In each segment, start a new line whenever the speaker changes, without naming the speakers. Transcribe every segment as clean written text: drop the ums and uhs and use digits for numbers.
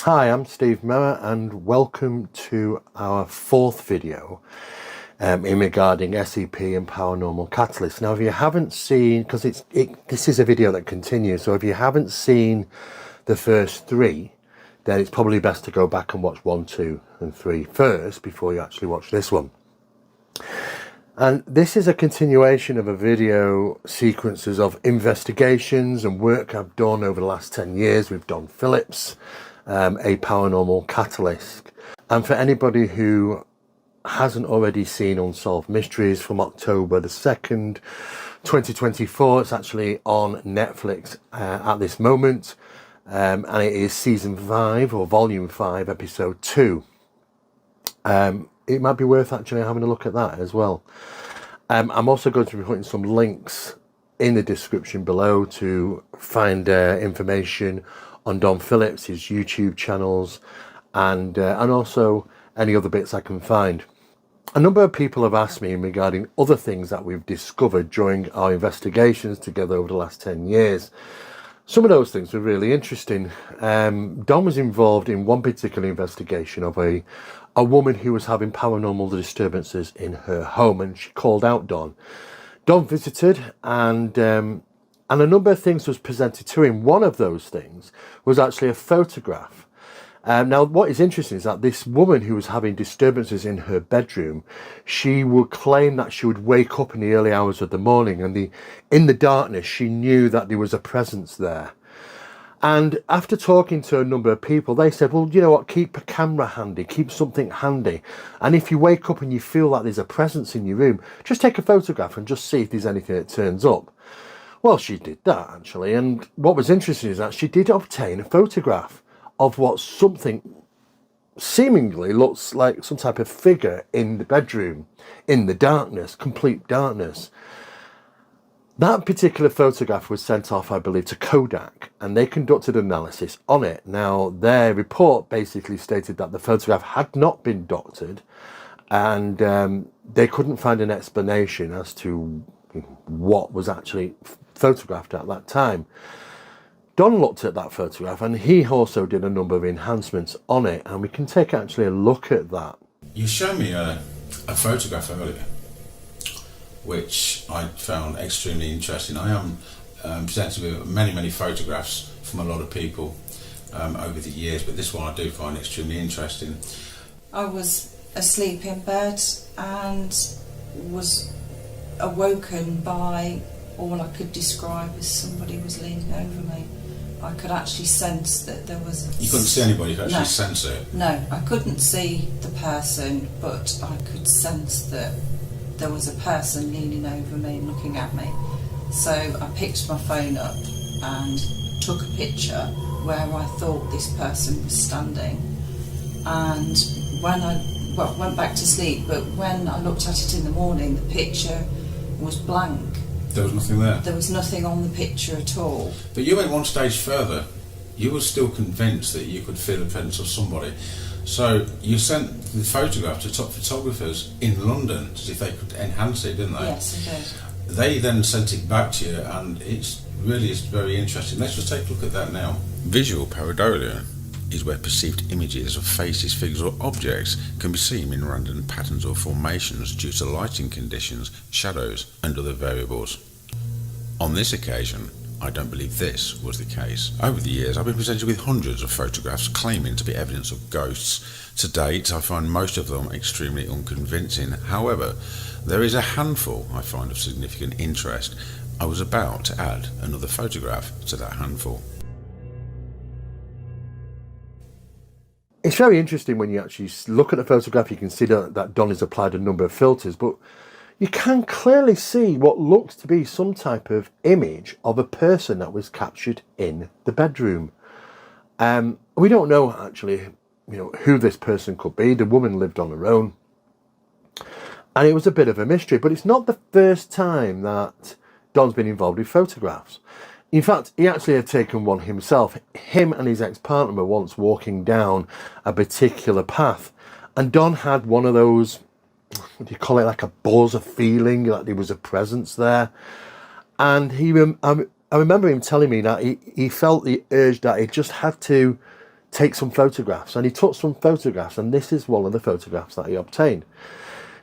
Hi, I'm Steve Mera and welcome to our fourth video in regarding SCP and paranormal catalysts. Now, if you haven't seen, because this is a video that continues, so if you haven't seen the first three, then it's probably best to go back and watch 1, 2 and 3 first before you actually watch this one. And this is a continuation of a video sequences of investigations and work I've done over the last 10 years with Don Phillips, a paranormal catalyst. And for anybody who hasn't already seen Unsolved Mysteries from October the 2nd, 2024, it's actually on Netflix at this moment. And it is season 5 or volume 5, episode 2. It might be worth actually having a look at that as well. I'm also going to be putting some links in the description below to find information on Don Phillips, his YouTube channels, and also any other bits I can find. A number of people have asked me regarding other things that we've discovered during our investigations together over the last 10 years. Some of those things were really interesting. Don was involved in one particular investigation of a woman who was having paranormal disturbances in her home, and she called out Don. Don visited, and a number of things was presented to him. One of those things was actually a photograph. Now, what is interesting is that this woman who was having disturbances in her bedroom, she would claim that she would wake up in the early hours of the morning, and in the darkness, she knew that there was a presence there. And after talking to a number of people, they said, well, you know what, keep a camera handy, keep something handy. And if you wake up and you feel like there's a presence in your room, just take a photograph and just see if there's anything that turns up. Well, she did that, actually. And what was interesting is that she did obtain a photograph of what something seemingly looks like some type of figure in the bedroom, in the darkness, complete darkness. That particular photograph was sent off, I believe, to Kodak, and they conducted analysis on it. Now, their report basically stated that the photograph had not been doctored, and they couldn't find an explanation as to what was actually photographed at that time. Don looked at that photograph, and he also did a number of enhancements on it, and we can take actually a look at that.
You showed me a photograph earlier, which I found extremely interesting. I am presented with many photographs from a lot of people over the years, but this one I do find extremely interesting.
I was asleep in bed and was awoken by all I could describe as somebody was leaning over me. I could actually sense that there was
You couldn't see anybody, you could actually sense it?
No, I couldn't see the person, but I could sense that there was a person leaning over me and looking at me. So I picked my phone up and took a picture where I thought this person was standing. And when I went back to sleep, but when I looked at it in the morning, the picture was blank.
There was nothing there?
There was nothing on the picture at all.
But you went one stage further. You were still convinced that you could feel the presence of somebody. So you sent the photograph to top photographers in London to see if they could enhance it, didn't they?
Yes, I did.
They then sent it back to you, and it's really is very interesting. Let's just take a look at that now. Visual pareidolia is where perceived images of faces, figures or objects can be seen in random patterns or formations due to lighting conditions, shadows and other variables. On this occasion, I don't believe this was the case. Over the years, I've been presented with hundreds of photographs claiming to be evidence of ghosts. To date, I find most of them extremely unconvincing. However, there is a handful I find of significant interest. I was about to add another photograph to that handful.
It's very interesting when you actually look at the photograph. You can see that Don has applied a number of filters, but you can clearly see what looks to be some type of image of a person that was captured in the bedroom. We don't know actually, who this person could be. The woman lived on her own, and it was a bit of a mystery. But it's not the first time that Don's been involved with photographs. In fact, he actually had taken one himself. Him and his ex-partner were once walking down a particular path, and Don had one of those, what do you call it, like a buzz, a feeling that there was a presence there. And I remember him telling me that he felt the urge that he just had to take some photographs. And he took some photographs, and this is one of the photographs that he obtained.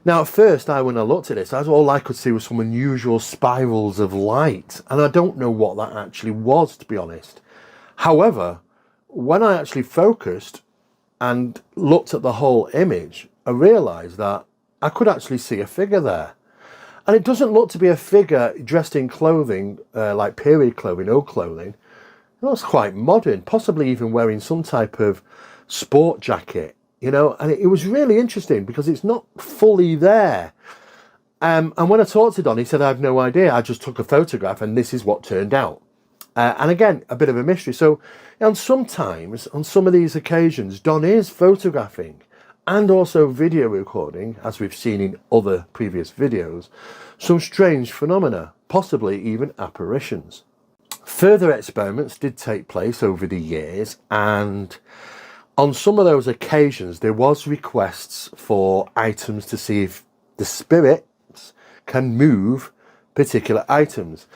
Now, at first, when I looked at this, all I could see was some unusual spirals of light, and I don't know what that actually was, to be honest. However, when I actually focused and looked at the whole image, I realised that I could actually see a figure there. And it doesn't look to be a figure dressed in clothing, like period clothing, old clothing. It looks quite modern, possibly even wearing some type of sport jacket. You know, and it was really interesting because it's not fully there. And when I talked to Don, he said, I have no idea. I just took a photograph and this is what turned out. And again, a bit of a mystery. So, and sometimes on some of these occasions, Don is photographing and also video recording, as we've seen in other previous videos, some strange phenomena, possibly even apparitions. Further experiments did take place over the years, and on some of those occasions, there was requests for items to see if the spirits can move particular items.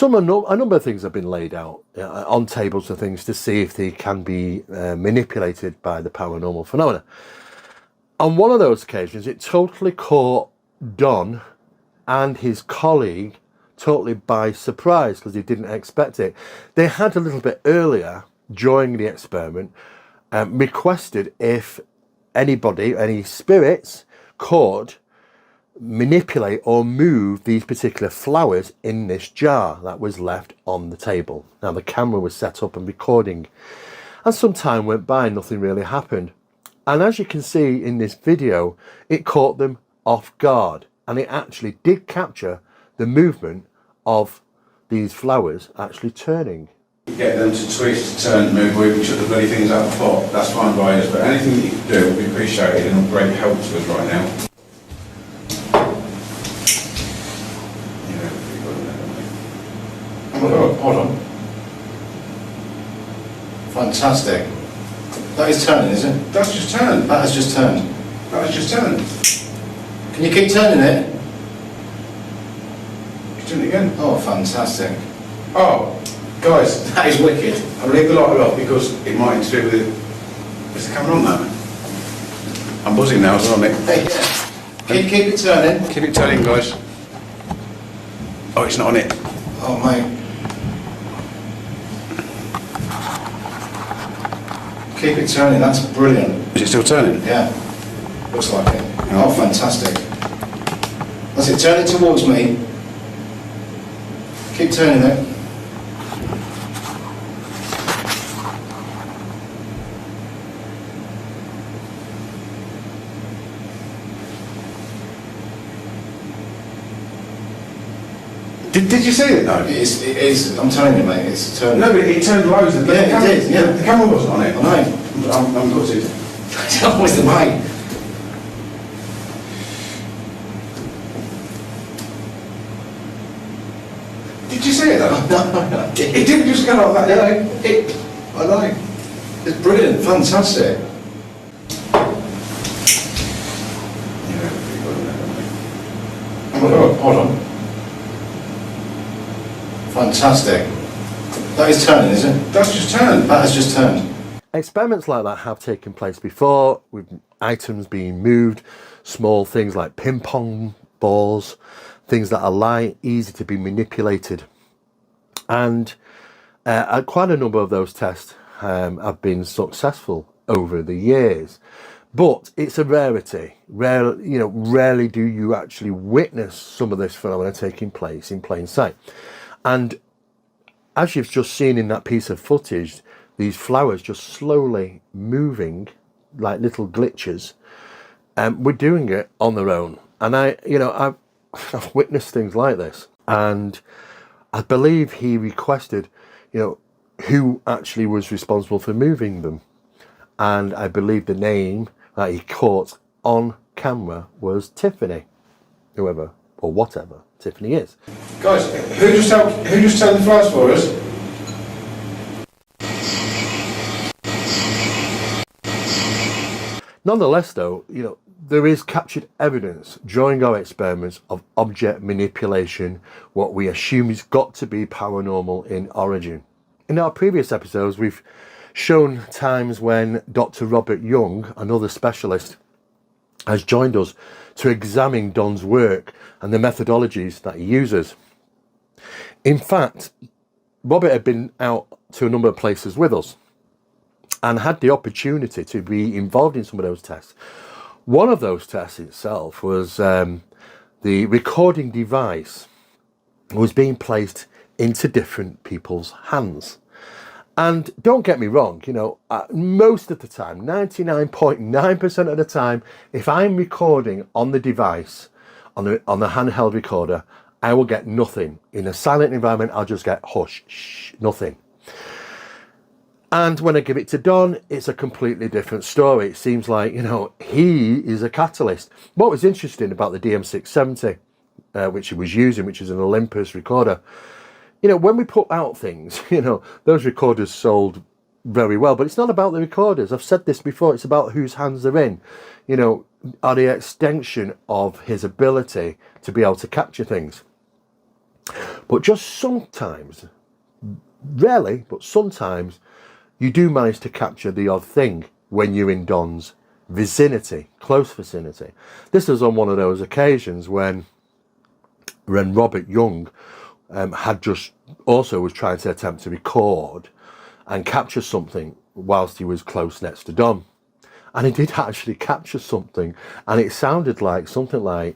A number of things have been laid out on tables and things to see if they can be manipulated by the paranormal phenomena. On one of those occasions, it totally caught Don and his colleague totally by surprise because he didn't expect it. They had a little bit earlier during the experiment requested if anybody, any spirits, could manipulate or move these particular flowers in this jar that was left on the table. Now the camera was set up and recording, and some time went by, nothing really happened. And as you can see in this video, it caught them off guard, and it actually did capture the movement of these flowers actually turning.
Get them to twist, turn, move, or even shut the bloody things out of the pot. That's fine by us, but anything that you can do will be appreciated and of great help to us right now.
Hold on. Fantastic. That is turning, is it?
That's just turned.
That has just turned.
That has just turned.
Can you keep turning it?
Just turn it again.
Oh, fantastic.
Oh, guys,
That is wicked.
I'll leave the lighter off because it might interfere with it. Is the camera on that? I'm buzzing now, isn't it?
Hey, yeah. Keep it turning.
Keep it turning, guys. Oh, it's not on it.
Oh, mate. Keep it turning, that's brilliant.
Is it still turning?
Yeah, looks like it. Oh, fantastic. That's it, turn it towards me. Keep turning it.
Did you see it though?
It is, I'm telling you, mate, it's turning.
No, but it turned loads.
Yeah, it did, yeah.
The camera wasn't on it.
I know.
I'm gutted.
It's always the way.
Did you see it though?
No, I didn't.
It didn't just go like that.
I know. It's brilliant, fantastic. Hold on. Fantastic. That is turning, is it?
That's just turned.
That has just turned.
Experiments like that have taken place before, with items being moved, small things like ping pong balls, things that are light, easy to be manipulated. And quite a number of those tests have been successful over the years. But it's a rarity. Rarely do you actually witness some of this phenomena taking place in plain sight. And as you've just seen in that piece of footage, these flowers just slowly moving like little glitches, we're doing it on their own. And I've witnessed things like this, and I believe he requested, who actually was responsible for moving them, and I believe the name that he caught on camera was Tiffany, whoever or whatever Tiffany is.
Guys, who just turned the flowers for us?
Nonetheless, though, there is captured evidence during our experiments of object manipulation, what we assume has got to be paranormal in origin. In our previous episodes, we've shown times when Dr. Robert Young, another specialist, has joined us to examine Don's work and the methodologies that he uses. In fact, Robert had been out to a number of places with us and had the opportunity to be involved in some of those tests. One of those tests itself was the recording device was being placed into different people's hands. And don't get me wrong, you know, most of the time, 99.9% of the time, if I'm recording on the device, on the handheld recorder, I will get nothing. In a silent environment, I'll just get hush, shh, nothing. And when I give it to Don, it's a completely different story. It seems like, you know, he is a catalyst. What was interesting about the DM670, which he was using, which is an Olympus recorder, you know, when we put out things, you know, those recorders sold very well, but it's not about the recorders. I've said this before. It's about whose hands they're in, you know, are the extension of his ability to be able to capture things. But just sometimes, rarely, but sometimes, you do manage to capture the odd thing when you're in Don's vicinity, close vicinity. This was on one of those occasions when Robert Young had just also was trying to attempt to record and capture something whilst he was close next to Don. And he did actually capture something, and it sounded like something like,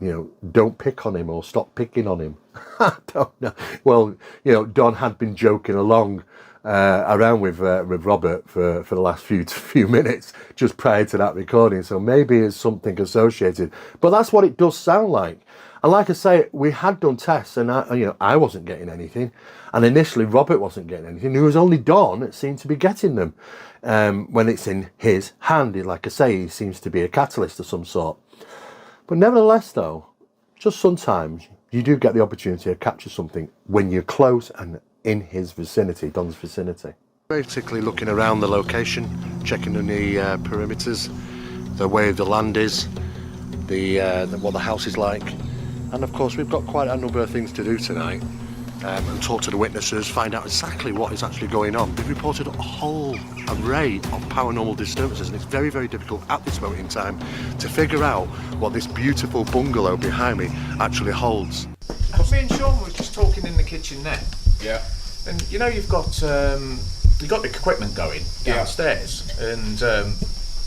you know, don't pick on him or stop picking on him. I don't know. Well, you know, Don had been joking along around with Robert for the last few minutes just prior to that recording, so maybe it's something associated. But that's what it does sound like. And like I say, we had done tests, and I wasn't getting anything, and initially Robert wasn't getting anything. It was only Don that seemed to be getting them when it's in his hand. Like I say, he seems to be a catalyst of some sort. But nevertheless, though, just sometimes you do get the opportunity to capture something when you're close and in his vicinity, Don's vicinity. Basically looking around the location, checking on the perimeters, the way the land is, what the house is like. And of course, we've got quite a number of things to do tonight, and talk to the witnesses, find out exactly what is actually going on. We've reported a whole array of paranormal disturbances, and it's very, very difficult at this moment in time to figure out what this beautiful bungalow behind me actually holds.
Me and Sean were just talking in the kitchen then.
Yeah.
And you know, you've got the equipment going downstairs, and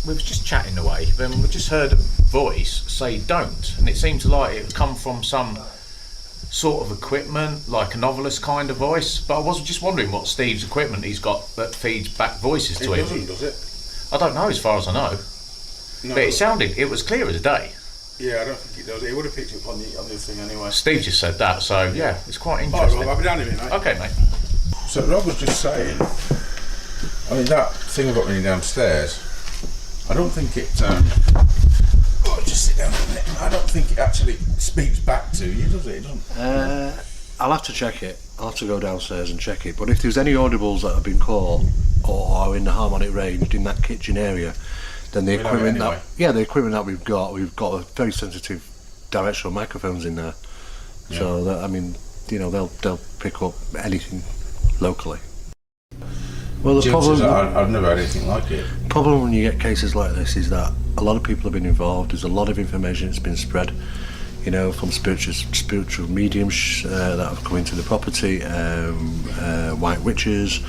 we was just chatting away. Then we just heard a voice say "don't," and it seemed to like it would come from some sort of equipment, like a novelist kind of voice. But I was just wondering what Steve's equipment he's got that feeds back voices to him.
It doesn't, does it?
I don't know, as far as I know.
No.
But it was clear as day.
Yeah, I don't think it does. It would have picked up on the thing anyway.
Steve just said that, so yeah, it's quite interesting.
Right, Rob, I'll be down in a minute, mate.
Okay, mate.
So Rob was just saying, I mean, that thing I've got running downstairs, I don't think it, just sit down a minute. I don't think it actually speaks back to you, does it? It doesn't.
I'll have to check it. I'll have to go downstairs and check it. But if there's any audibles that have been caught or are in the harmonic range in that kitchen area, then the equipment the equipment that we've got a very sensitive directional microphones in there. Yeah. So that, I mean, you know, they'll pick up anything locally. Well, the problem
I've never had anything like it.
Problem when you get cases like this is that a lot of people have been involved. There's a lot of information that's been spread, you know, from spiritual mediums that have come into the property, white witches,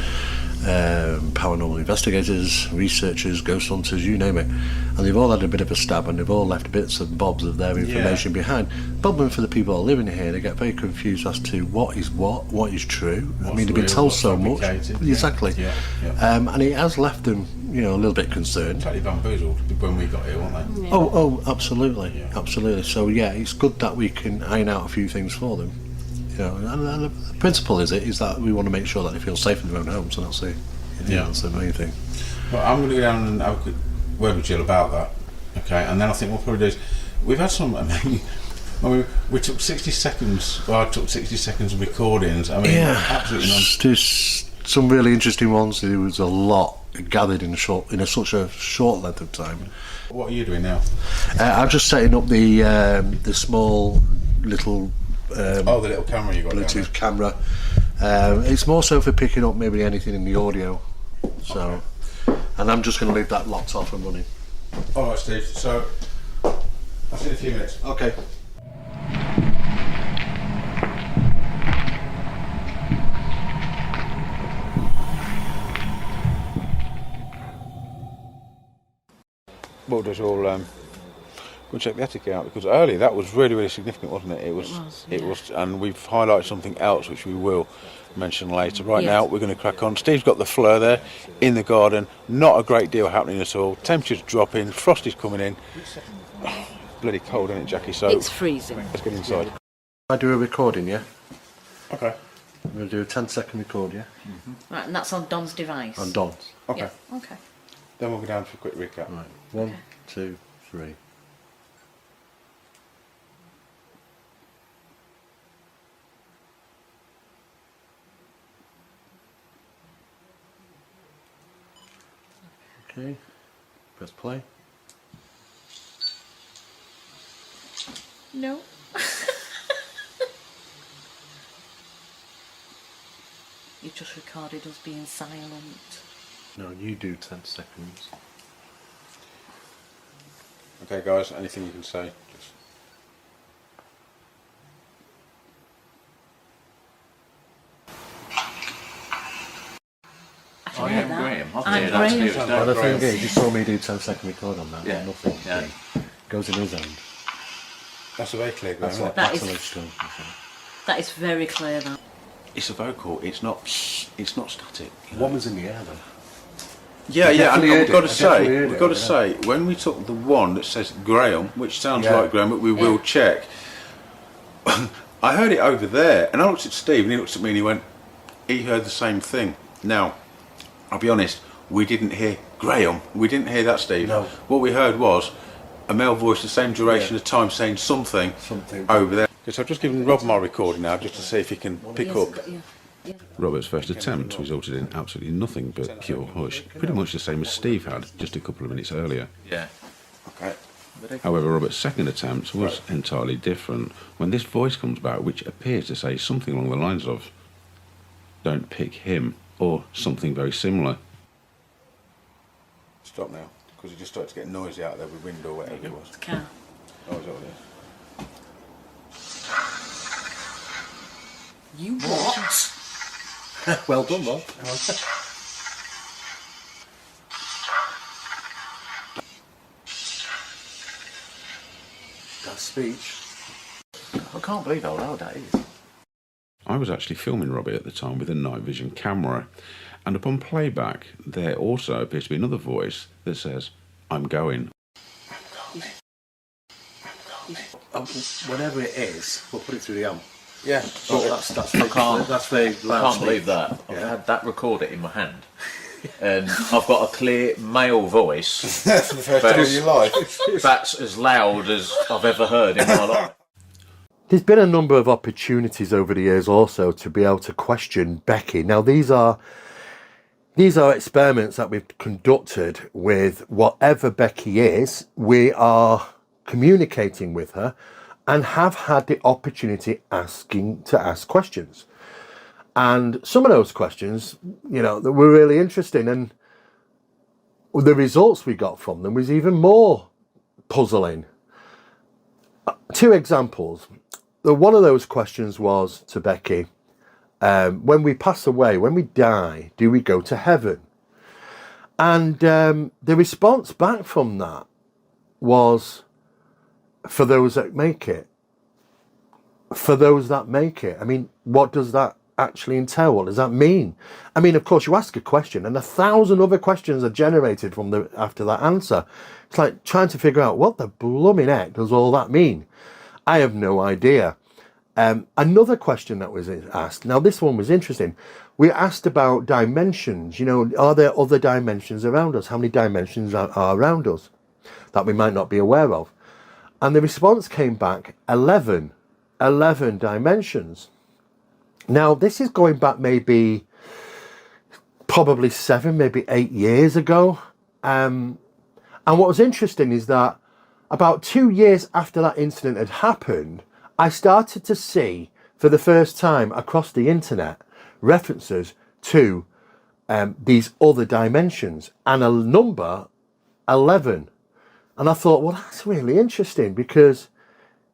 paranormal investigators, researchers, ghost hunters, you name it, and they've all had a bit of a stab, and they've all left bits and bobs of their information behind. Problem for the people that are living here, they get very confused as to what is true. I mean, they've been told so much. Exactly.
Yeah.
And it has left them, you know, a little bit concerned.
Totally bamboozled when we got here, weren't they?
Yeah. Oh, absolutely, absolutely. So yeah, it's good that we can iron out a few things for them. You know, and the principle is that we want to make sure that they feel safe in their own homes, and that's the main thing.
Well, I'm going to go down and have a quick word with Jill about that, okay? And then I think we'll probably do is, we've had some, I mean, we took 60 seconds, well, I took 60 seconds of recordings, I mean, absolutely
There's some really interesting ones. There was a lot gathered in such a short length of time.
What are you doing now?
I'm just setting up the small little
the little camera you got
Bluetooth camera. It's more so for picking up maybe anything in the audio So, and I'm just going to leave that locked off and running.
All right, Steve. So I'll see you in a few minutes.
Okay.
Well, does all go check the attic out, because earlier that was really significant, wasn't it? It was, and we've highlighted something else which we will mention later. Right now we're going to crack on. Steve's got the flare there in the garden. Not a great deal happening at all. Temperature's dropping, frost is coming in. Bloody cold, isn't it, Jackie? So
it's freezing.
Let's get inside.
I do a recording, yeah.
Okay.
I'm going to do a 10-second record, yeah.
Right, and that's on Don's device.
On Don's.
Okay.
Yeah. Okay.
Then we'll go down for a quick recap.
Right. 1, 2, 3. Okay. Press play.
No. You just recorded us being silent.
No, you do 10 seconds.
Okay, guys. Anything you can say? Just...
I am Graham.
I'm
Graham.
Well, the thing is, you saw me do 10-second record on that.
Yeah.
Nothing.
Yeah.
Goes in his end.
That's a very clear going.
That's what
That
that's
is-
a logical.
That is very clear now.
It's a vocal. It's not static. You know?
One was in the air though.
Yeah, and
definitely heard
we've got
it.
to
I definitely
say,
heard
we've
it,
got to
yeah.
say, when we took the one that says Graham, which sounds
Yeah.
like Graham, but we will check. I heard it over there, and I looked at Steve, and he looked at me, and he went, he heard the same thing. Now, I'll be honest, we didn't hear Graham. We didn't hear that, Steve.
No.
What we heard was a male voice, the same duration of time, saying something over there. So I've just given Rob my recording now, just to see if he can pick up. Robert's first attempt resulted in absolutely nothing but pure hush, pretty much the same as Steve had just a couple of minutes earlier.
Yeah.
Okay. However, Robert's second attempt was entirely different, when this voice comes back which appears to say something along the lines of, "Don't pick him," or something very similar. Stop now, because it just started to get noisy out there with wind or whatever it was.
The car.
Oh, is that what it is?
You what?
Well done, Bob. That speech.
I can't believe how loud that is.
I was actually filming Robbie at the time with a night vision camera, and upon playback there also appears to be another voice that says, "I'm going."
Whatever it is, we'll put it through the amp.
Yeah.
That's
I can't.
That's very loud.
I can't
speak.
believe that. I've
Yeah.
had that recorder in my hand, and I've got a clear male voice.
That's the first time in your life.
That's as loud as I've ever heard in my life.
There's been a number of opportunities over the years also to be able to question Becky. Now these are experiments that we've conducted with whatever Becky is. We are communicating with her and have had the opportunity to ask questions. And some of those questions, that were really interesting, and the results we got from them was even more puzzling. 2 examples. One of those questions was to Becky, when we pass away, when we die, do we go to heaven? And the response back from that was, for those that make it. For those that make it. I mean, what does that actually entail? What does that mean? I mean, of course, you ask a question and 1,000 other questions are generated after that answer. It's like trying to figure out what the blooming heck does all that mean? I have no idea. Another question that was asked, now this one was interesting. We asked about dimensions. Are there other dimensions around us? How many dimensions are around us that we might not be aware of? And the response came back 11 dimensions. Now, this is going back probably 7, maybe 8 years ago. And what was interesting is that about 2 years after that incident had happened, I started to see, for the first time across the internet, references to these other dimensions, and a number 11. And I thought, well, that's really interesting, because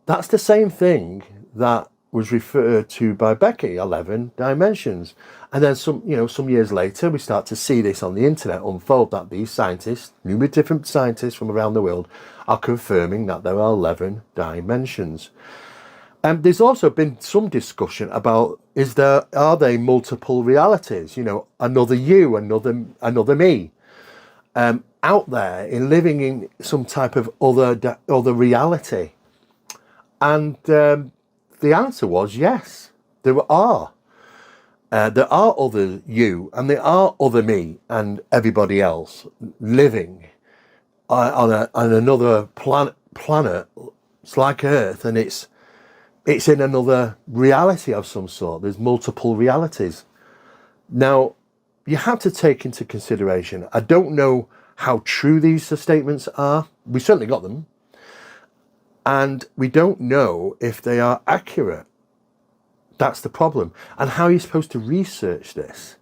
that's the same thing that was referred to by Becky, 11 dimensions. And then some years later, we start to see this on the internet unfold, that these scientists, numerous different scientists from around the world, are confirming that there are 11 dimensions. And there's also been some discussion about, are they multiple realities? Another you, another me, out there in living in some type of other reality. And the answer was yes, there are. There are other you, and there are other me and everybody else living on another planet. It's like Earth, and it's in another reality of some sort. There's multiple realities. Now, you have to take into consideration, I don't know how true these statements are. We certainly got them. And we don't know if they are accurate. That's the problem. And how are you supposed to research this?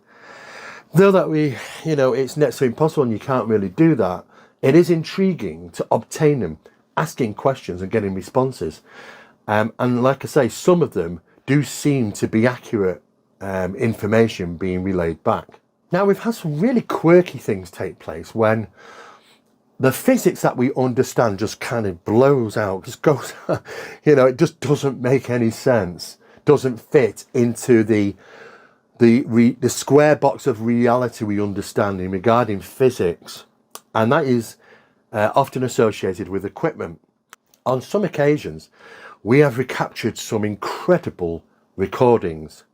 Though that it's next to impossible and you can't really do that, it is intriguing to obtain them, asking questions and getting responses. And like I say, some of them do seem to be accurate information being relayed back. Now, we've had some really quirky things take place when the physics that we understand just kind of blows out, just goes, it just doesn't make any sense, doesn't fit into the square box of reality we understand in regarding physics. And that is often associated with equipment. On some occasions, we have recaptured some incredible recordings.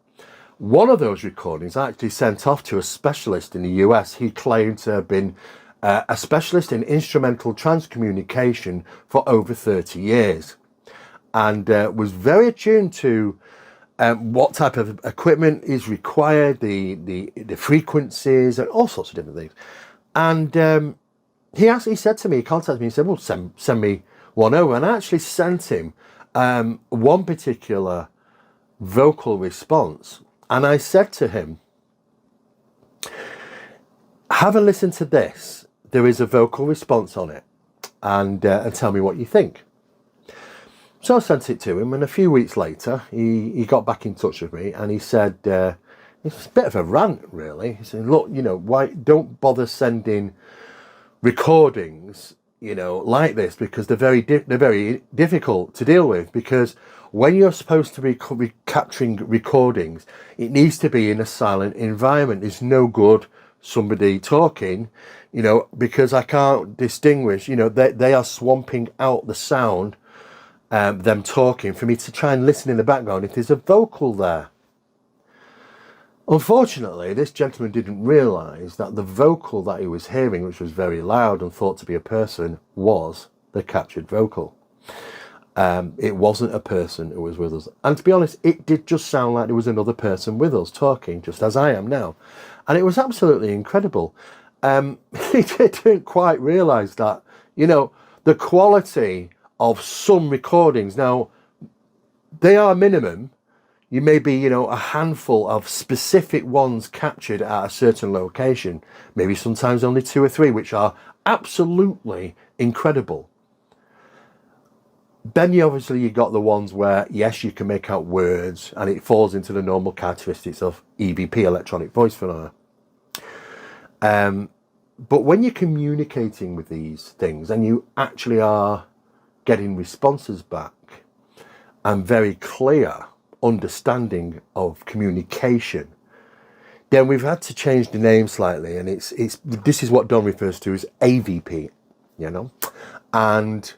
One of those recordings I actually sent off to a specialist in the US. He claimed to have been a specialist in instrumental transcommunication for over 30 years, and was very attuned to what type of equipment is required, the frequencies, and all sorts of different things. And he said to me, he contacted me, he said, well, send me one over. And I actually sent him one particular vocal response. And I said to him, have a listen to this. There is a vocal response on it, and tell me what you think. So I sent it to him, and a few weeks later, he got back in touch with me, and he said, it's a bit of a rant, really. He said, look, why don't bother sending recordings, like this, because they're very difficult to deal with, because when you're supposed to be capturing recordings, it needs to be in a silent environment. It's no good somebody talking, because I can't distinguish, they are swamping out the sound, them talking, for me to try and listen in the background if there's a vocal there. Unfortunately, this gentleman didn't realise that the vocal that he was hearing, which was very loud and thought to be a person, was the captured vocal. It wasn't a person who was with us. And to be honest, it did just sound like there was another person with us talking, just as I am now. And it was absolutely incredible. He didn't quite realise that, the quality of some recordings. Now, they are minimum. You may be, a handful of specific ones captured at a certain location. Maybe sometimes only 2 or 3, which are absolutely incredible. Then you got the ones where, yes, you can make out words, and it falls into the normal characteristics of EVP, electronic voice phenomena. But when you're communicating with these things, and you actually are getting responses back, and very clear understanding of communication, then we've had to change the name slightly, and this is what Don refers to as AVP, and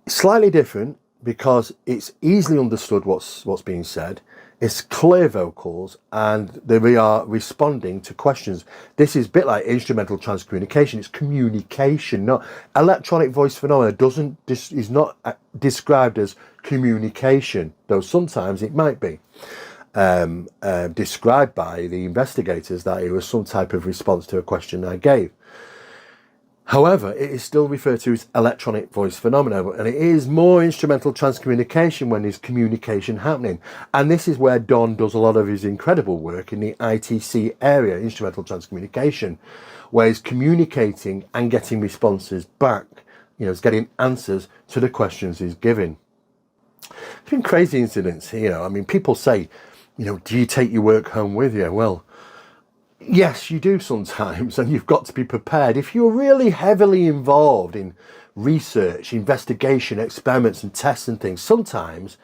slightly different because it's easily understood what's being said. It's clear vocals, and they are responding to questions. This is a bit like instrumental transcommunication. It's communication, not electronic voice phenomena. Is not described as communication, though sometimes it might be described by the investigators that it was some type of response to a question I gave. However, it is still referred to as electronic voice phenomena, and it is more instrumental transcommunication when there's communication happening. And this is where Don does a lot of his incredible work in the ITC area, instrumental transcommunication, where he's communicating and getting responses back. You know, he's getting answers to the questions he's giving. There's been crazy incidents, you know. I mean, people say, you know, do you take your work home with you? Well, yes, you do sometimes, and you've got to be prepared. If you're really heavily involved in research, investigation, experiments and tests and things, sometimes,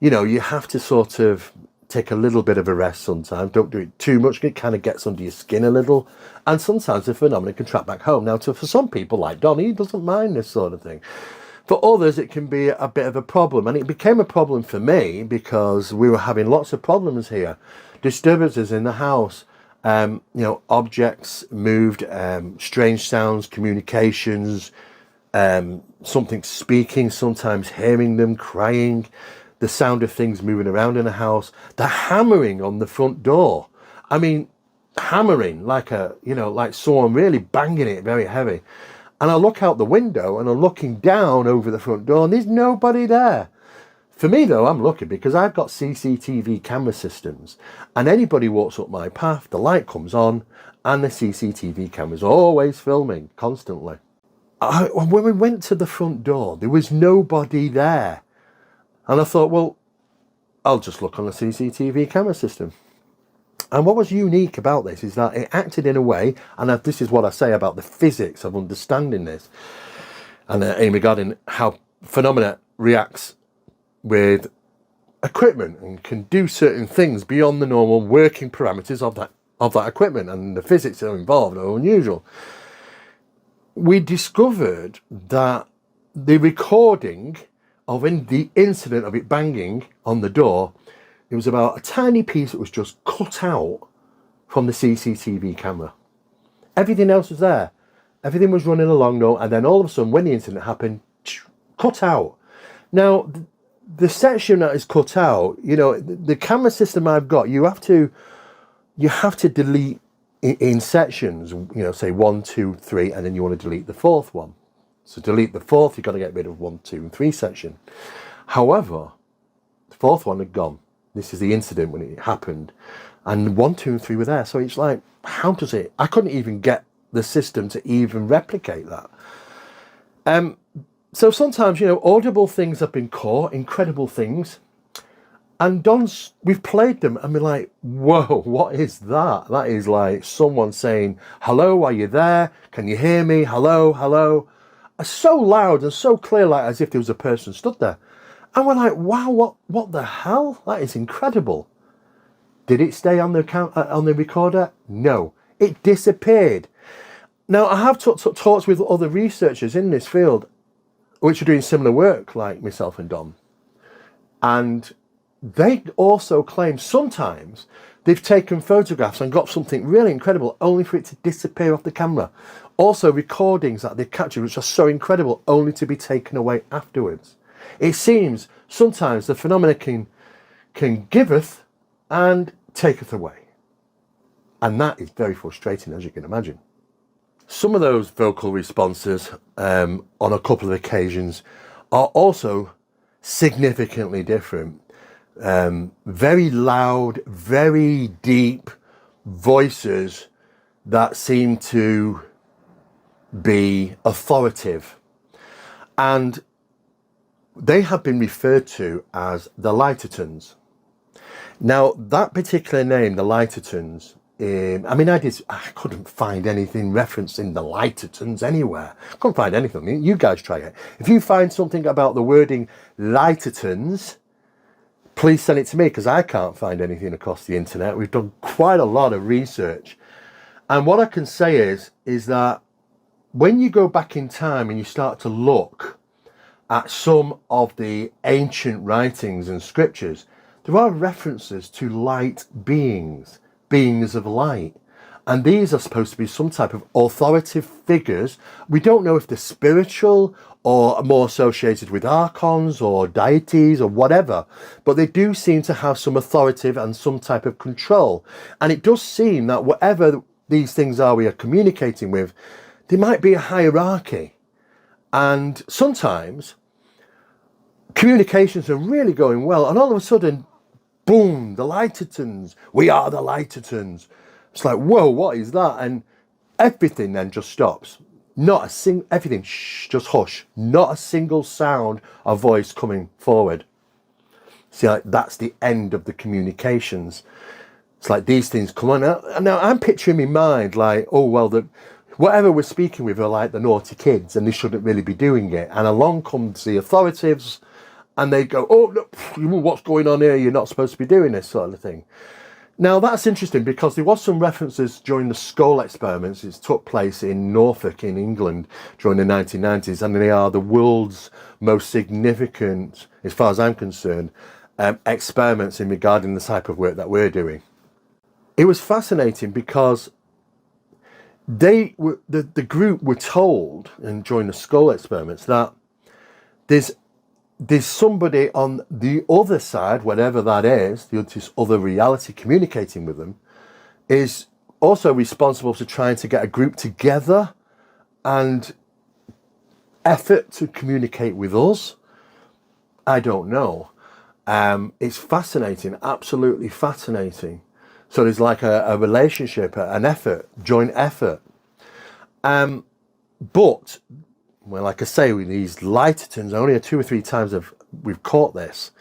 you know, you have to sort of take a little bit of a rest sometimes. Don't do it too much. It kind of gets under your skin a little. And sometimes the phenomenon can track back home. Now, for some people like Don, he doesn't mind this sort of thing. For others, it can be a bit of a problem. And it became a problem for me because we were having lots of problems here. Disturbances in the house. You know, objects moved, strange sounds, communications, something speaking, sometimes hearing them, crying, the sound of things moving around in the house, the hammering on the front door. I mean, hammering like like someone really banging it very heavy. And I look out the window and I'm looking down over the front door and there's nobody there. For me, though, I'm lucky because I've got CCTV camera systems, and anybody walks up my path, the light comes on, and the CCTV camera's always filming, constantly. When we went to the front door, there was nobody there. And I thought, well, I'll just look on the CCTV camera system. And what was unique about this is that it acted in a way, and this is what I say about the physics of understanding this, and in regarding how phenomena reacts with equipment and can do certain things beyond the normal working parameters of that equipment, and the physics that are involved are unusual. We discovered that the recording of the incident of it banging on the door, it was about a tiny piece that was just cut out from the CCTV camera. Everything else was there. Everything was running along, and then all of a sudden when the incident happened, cut out. Now, the section that is cut out, you know, the camera system I've got, you have to delete in sections, you know, say 1, 2, 3, and then you want to delete the fourth one. So delete the fourth, you've got to get rid of 1, 2, and 3 section. However, the fourth one had gone. This is the incident when it happened. And 1, 2, and 3 were there. So it's like, how does it? I couldn't even get the system to even replicate that. So sometimes, you know, audible things have been caught, incredible things. And we've played them and we're like, whoa, what is that? That is like someone saying, hello, are you there? Can you hear me? Hello, hello. So loud and so clear, like as if there was a person stood there. And we're like, wow, what the hell? That is incredible. Did it stay on the recorder? No, it disappeared. Now, I have talked with other researchers in this field, which are doing similar work like myself and Dom. And they also claim sometimes they've taken photographs and got something really incredible only for it to disappear off the camera. Also recordings that they've captured which are so incredible only to be taken away afterwards. It seems sometimes the phenomena can giveth and taketh away. And that is very frustrating, as you can imagine. Some of those vocal responses on a couple of occasions are also significantly different. Very loud, very deep voices that seem to be authoritative. And they have been referred to as the Lightertons. Now, that particular name, the Lightertons, I couldn't find anything referencing the Lightertons anywhere. Couldn't find anything. You guys try it. If you find something about the wording Lightertons, please send it to me because I can't find anything across the internet. We've done quite a lot of research. And what I can say is that when you go back in time and you start to look at some of the ancient writings and scriptures, there are references to light beings, beings of light. And these are supposed to be some type of authoritative figures. We don't know if they're spiritual or more associated with archons or deities or whatever, but they do seem to have some authoritative and some type of control. And it does seem that whatever these things are we are communicating with, there might be a hierarchy. And sometimes communications are really going well, and all of a sudden, boom, the Lightertons, we are the Lightertons. It's like, whoa, what is that? And everything then just stops. Not a single, everything, shh, just hush. Not a single sound or voice coming forward. See, like, that's the end of the communications. It's like these things come on. Now I'm picturing in my mind, like, oh, well, whatever we're speaking with are like the naughty kids, and they shouldn't really be doing it. And along comes the authorities, and they go, oh, look, what's going on here? You're not supposed to be doing this sort of thing. Now, that's interesting because there was some references during the skull experiments. It took place in Norfolk in England during the 1990s, and they are the world's most significant, as far as I'm concerned, experiments in regarding the type of work that we're doing. It was fascinating because the group were told, and during the skull experiments, that there's somebody on the other side, whatever that is, this other reality communicating with them, is also responsible for trying to get a group together and effort to communicate with us. I don't know. It's fascinating, absolutely fascinating. So there's like a relationship, an effort, joint effort. But, well, like I say, with these Lightertons, only 2 or 3 times we've caught this,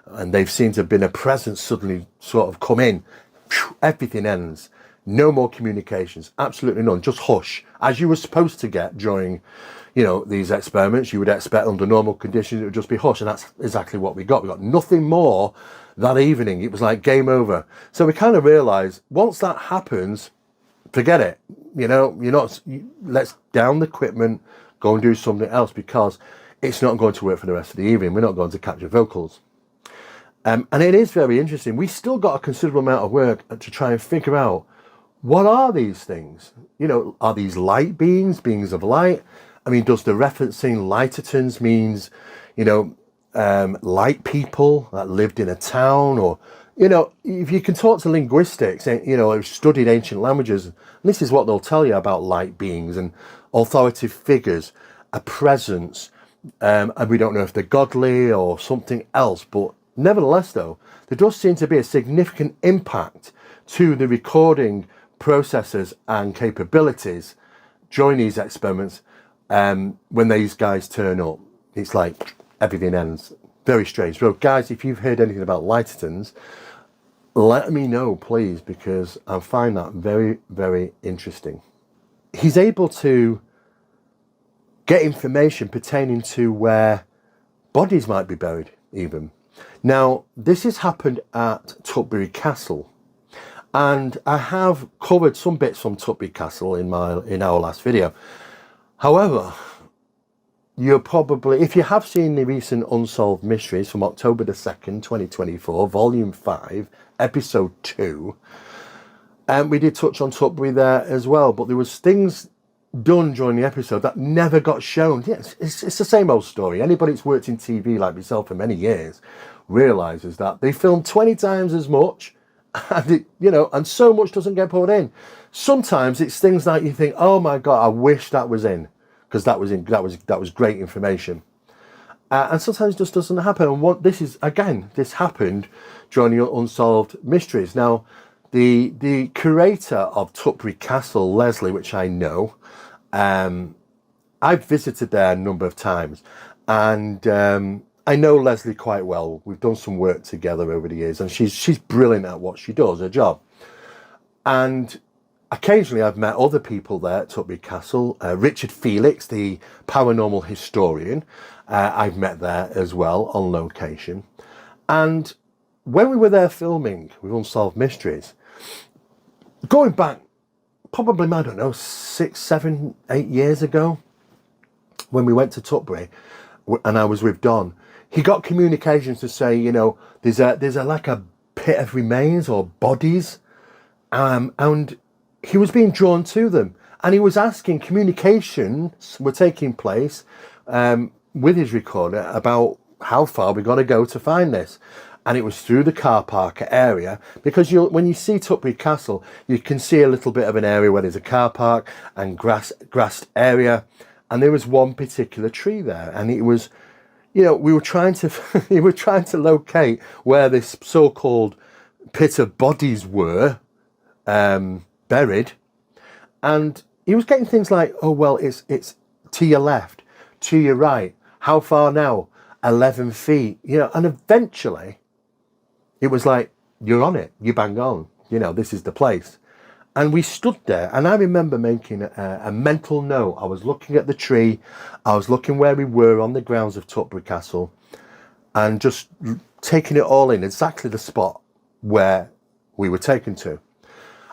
and they've seemed to have been a presence suddenly sort of come in. Phew, everything ends. No more communications, absolutely none. Just hush, as you were supposed to get during, these experiments. You would expect under normal conditions it would just be hush, and that's exactly what we got. We got nothing more that evening. It was like game over. So we kind of realised once that happens, forget it. Let's down the equipment, go and do something else, because it's not going to work for the rest of the evening. We're not going to capture vocals. And it is very interesting. We still got a considerable amount of work to try and figure out, what are these things? Are these light beings of light? I mean, does the referencing Lightertons means, light people that lived in a town? Or, if you can talk to linguistics, who've studied ancient languages, this is what they'll tell you about light beings and authoritative figures, a presence. And we don't know if they're godly or something else, but nevertheless, though, there does seem to be a significant impact to the recording processes and capabilities during these experiments. When these guys turn up, it's like everything ends. Very strange. So, guys, if you've heard anything about Lightertons, let me know, please, because I find that very, very interesting. He's able to get information pertaining to where bodies might be buried, even. Now, this has happened at Tutbury Castle, and I have covered some bits from Tutbury Castle in our last video. However, you're probably, if you have seen the recent Unsolved Mysteries from October the 2nd, 2024, Volume 5, Episode 2, and we did touch on Tutbury there as well, but there was things done during the episode that never got shown. Yes, it's the same old story. Anybody that's worked in TV like myself for many years realises that they film 20 times as much, and and so much doesn't get put in. Sometimes it's things that you think, oh my God, I wish that was in, because that was great information. And sometimes it just doesn't happen. And this happened during the Unsolved Mysteries. Now, the curator of Tutbury Castle, Leslie, which I know, I've visited there a number of times, and I know Leslie quite well. We've done some work together over the years, and she's brilliant at what she does, her job. And occasionally I've met other people there at Tutbury Castle. Richard Felix, the paranormal historian, I've met there as well on location. And when we were there filming with Unsolved Mysteries, going back probably, I don't know, 6, 7, 8 years ago, when we went to Tutbury and I was with Don, he got communications to say, there's like a pit of remains or bodies, and he was being drawn to them, and he was asking, communications were taking place with his recorder about how far we're going to go to find this. and it was through the car park area, because when you see Tutbury Castle, you can see a little bit of an area where there's a car park and grassed area, and there was one particular tree there, and it was, we were trying to we were trying to locate where this so-called pit of bodies were buried, and he was getting things like, oh well, it's to your left, to your right, how far now, 11 feet, and eventually it was like, you're on it, you bang on, this is the place. And we stood there, and I remember making a mental note. I was looking at the tree, I was looking where we were on the grounds of Tutbury Castle, and just taking it all in, exactly the spot where we were taken to.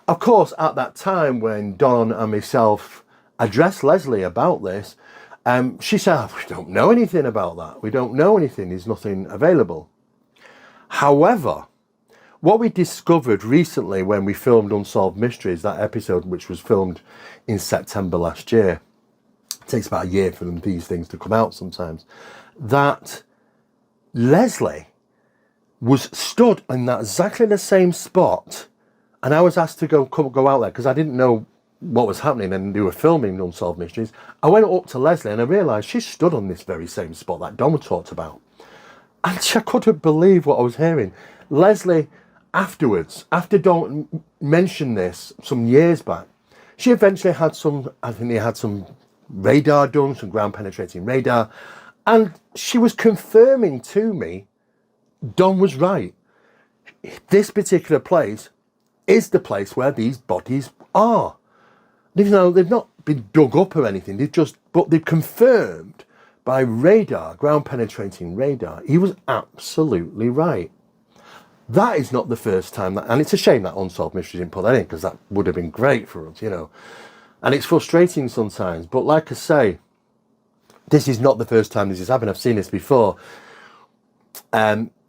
Of course, at that time when Don and myself addressed Leslie about this, she said, we don't know anything about that. We don't know anything. There's nothing available. However, what we discovered recently when we filmed Unsolved Mysteries, that episode which was filmed in September last year, it takes about a year for these things to come out sometimes, that Leslie was stood in that exactly the same spot, and I was asked to go out there because I didn't know what was happening and they were filming Unsolved Mysteries. I went up to Leslie and I realised she stood on this very same spot that Don talked about. And I couldn't believe what I was hearing. Leslie, afterwards, after Don mentioned this some years back, she eventually had I think they had some radar done, some ground penetrating radar, and she was confirming to me Don was right. This particular place is the place where these bodies are. They've not been dug up or anything. But they've confirmed by radar, ground penetrating radar. He was absolutely right. That is not the first time and it's a shame that Unsolved Mysteries didn't put that in, because that would have been great for us, And it's frustrating sometimes, but like I say, this is not the first time this has happened. I've seen this before.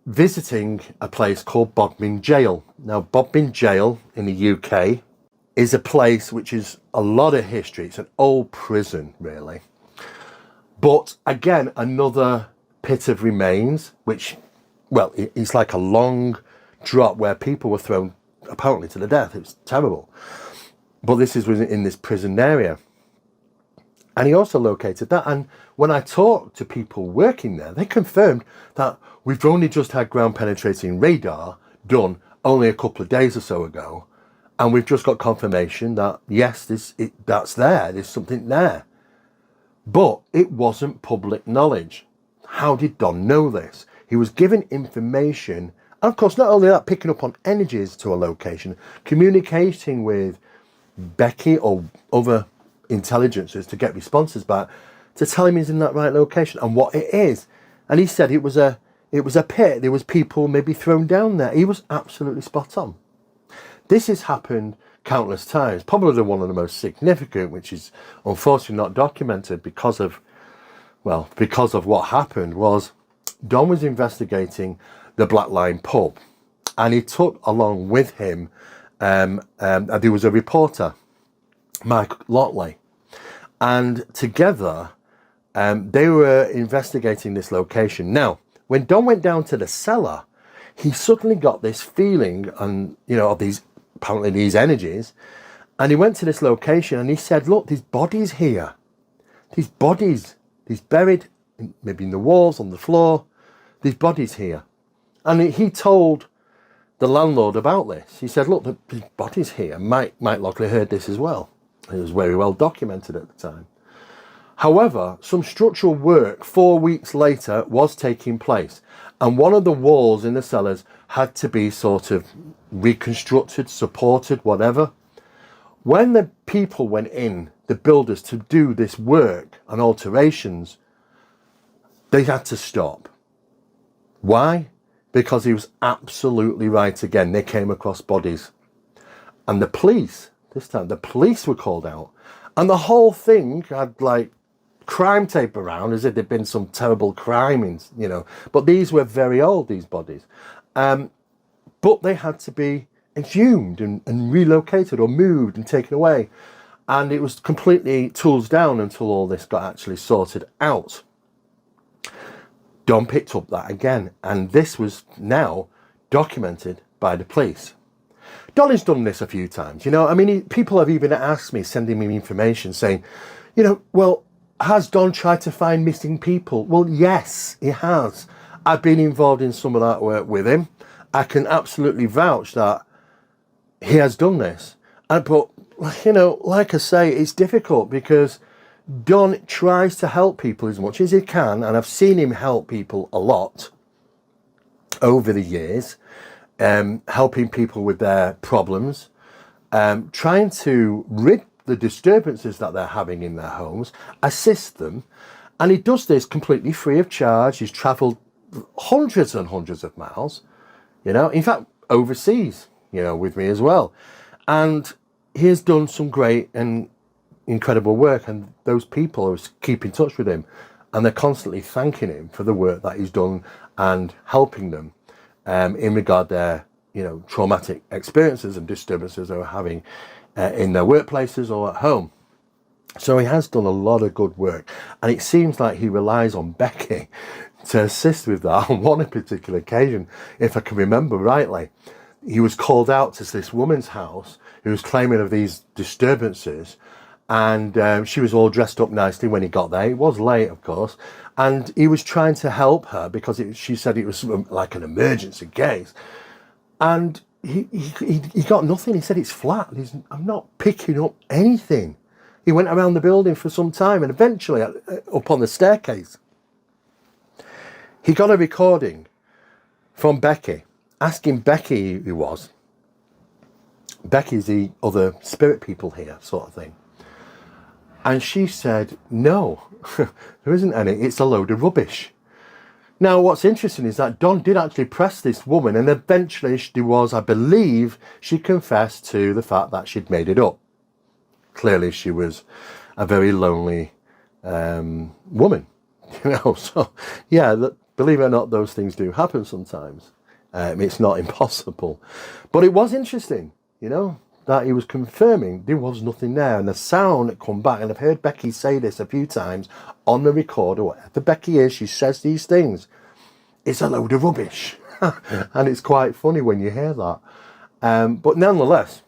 Visiting a place called Bodmin Jail. Now, Bodmin Jail in the UK is a place which is a lot of history. It's an old prison, really. But again, another pit of remains, which, well, it's like a long drop where people were thrown apparently to the death. It was terrible. But this was in this prison area. And he also located that. And when I talked to people working there, they confirmed that we've only just had ground penetrating radar done only a couple of days or so ago. And we've just got confirmation that, yes, that's there. There's something there. But it wasn't public knowledge. How did Don know this? He was given information. And of course, not only that, picking up on energies to a location, communicating with Becky or other intelligences to get responses back, to tell him he's in that right location and what it is. And he said it was a pit. There was people maybe thrown down there. He was absolutely spot on. This has happened countless times. Probably one of the most significant, which is unfortunately not documented because of what happened, was Don was investigating the Black Line pub, and he took along with him there was a reporter, Mike Lotley, and together they were investigating this location. Now, when Don went down to the cellar, he suddenly got this feeling of these energies, and he went to this location and he said, look, there's bodies here. These bodies, these buried maybe in the walls, on the floor, these bodies here. And he told the landlord about this. He said, look, there's bodies here. Mike Lockley heard this as well. It was very well documented at the time. However, some structural work 4 weeks later was taking place, and one of the walls in the cellars had to be sort of reconstructed, supported, whatever. When the people went in, the builders, to do this work and alterations, they had to stop. Why? Because he was absolutely right again. They came across bodies. And the police, this time, the police were called out. And the whole thing had like crime tape around as if there'd been some terrible crime, But these were very old, these bodies. But they had to be exhumed and relocated or moved and taken away. And it was completely tools down until all this got actually sorted out. Don picked up that again, and this was now documented by the police. Donny's done this a few times, you know. I mean, people have even asked me, sending me information saying, you know, well, has Don tried to find missing people? Well, yes, he has. I've been involved in some of that work with him. I can absolutely vouch that he has done this. But, you know, like I say, it's difficult because Don tries to help people as much as he can, and I've seen him help people a lot over the years, helping people with their problems, trying to rid the disturbances that they're having in their homes, assist them, and he does this completely free of charge. He's travelled hundreds and hundreds of miles, you know, in fact, overseas, you know, with me as well. And he has done some great and incredible work, and those people keep in touch with him, and they're constantly thanking him for the work that he's done and helping them in regard their, you know, traumatic experiences and disturbances they're having in their workplaces or at home. So he has done a lot of good work, and it seems like he relies on Becky to assist with that. On one particular occasion, if I can remember rightly, he was called out to this woman's house who was claiming of these disturbances, and she was all dressed up nicely when he got there. It was late, of course, and he was trying to help her because she said it was like an emergency case, and he got nothing. He said it's flat. I'm not picking up anything. He went around the building for some time, and eventually up on the staircase, he got a recording from Becky, asking Becky who he was. Becky's the other spirit people here, sort of thing. And she said, no, there isn't any. It's a load of rubbish. Now, what's interesting is that Don did actually press this woman, and eventually there was, I believe, she confessed to the fact that she'd made it up. Clearly, she was a very lonely woman, you know. So, yeah, believe it or not, those things do happen sometimes. It's not impossible. But it was interesting, you know, that he was confirming there was nothing there, and the sound had come back. And I've heard Becky say this a few times on the recorder. Whatever Becky is, she says these things. It's a load of rubbish. And it's quite funny when you hear that. But nonetheless,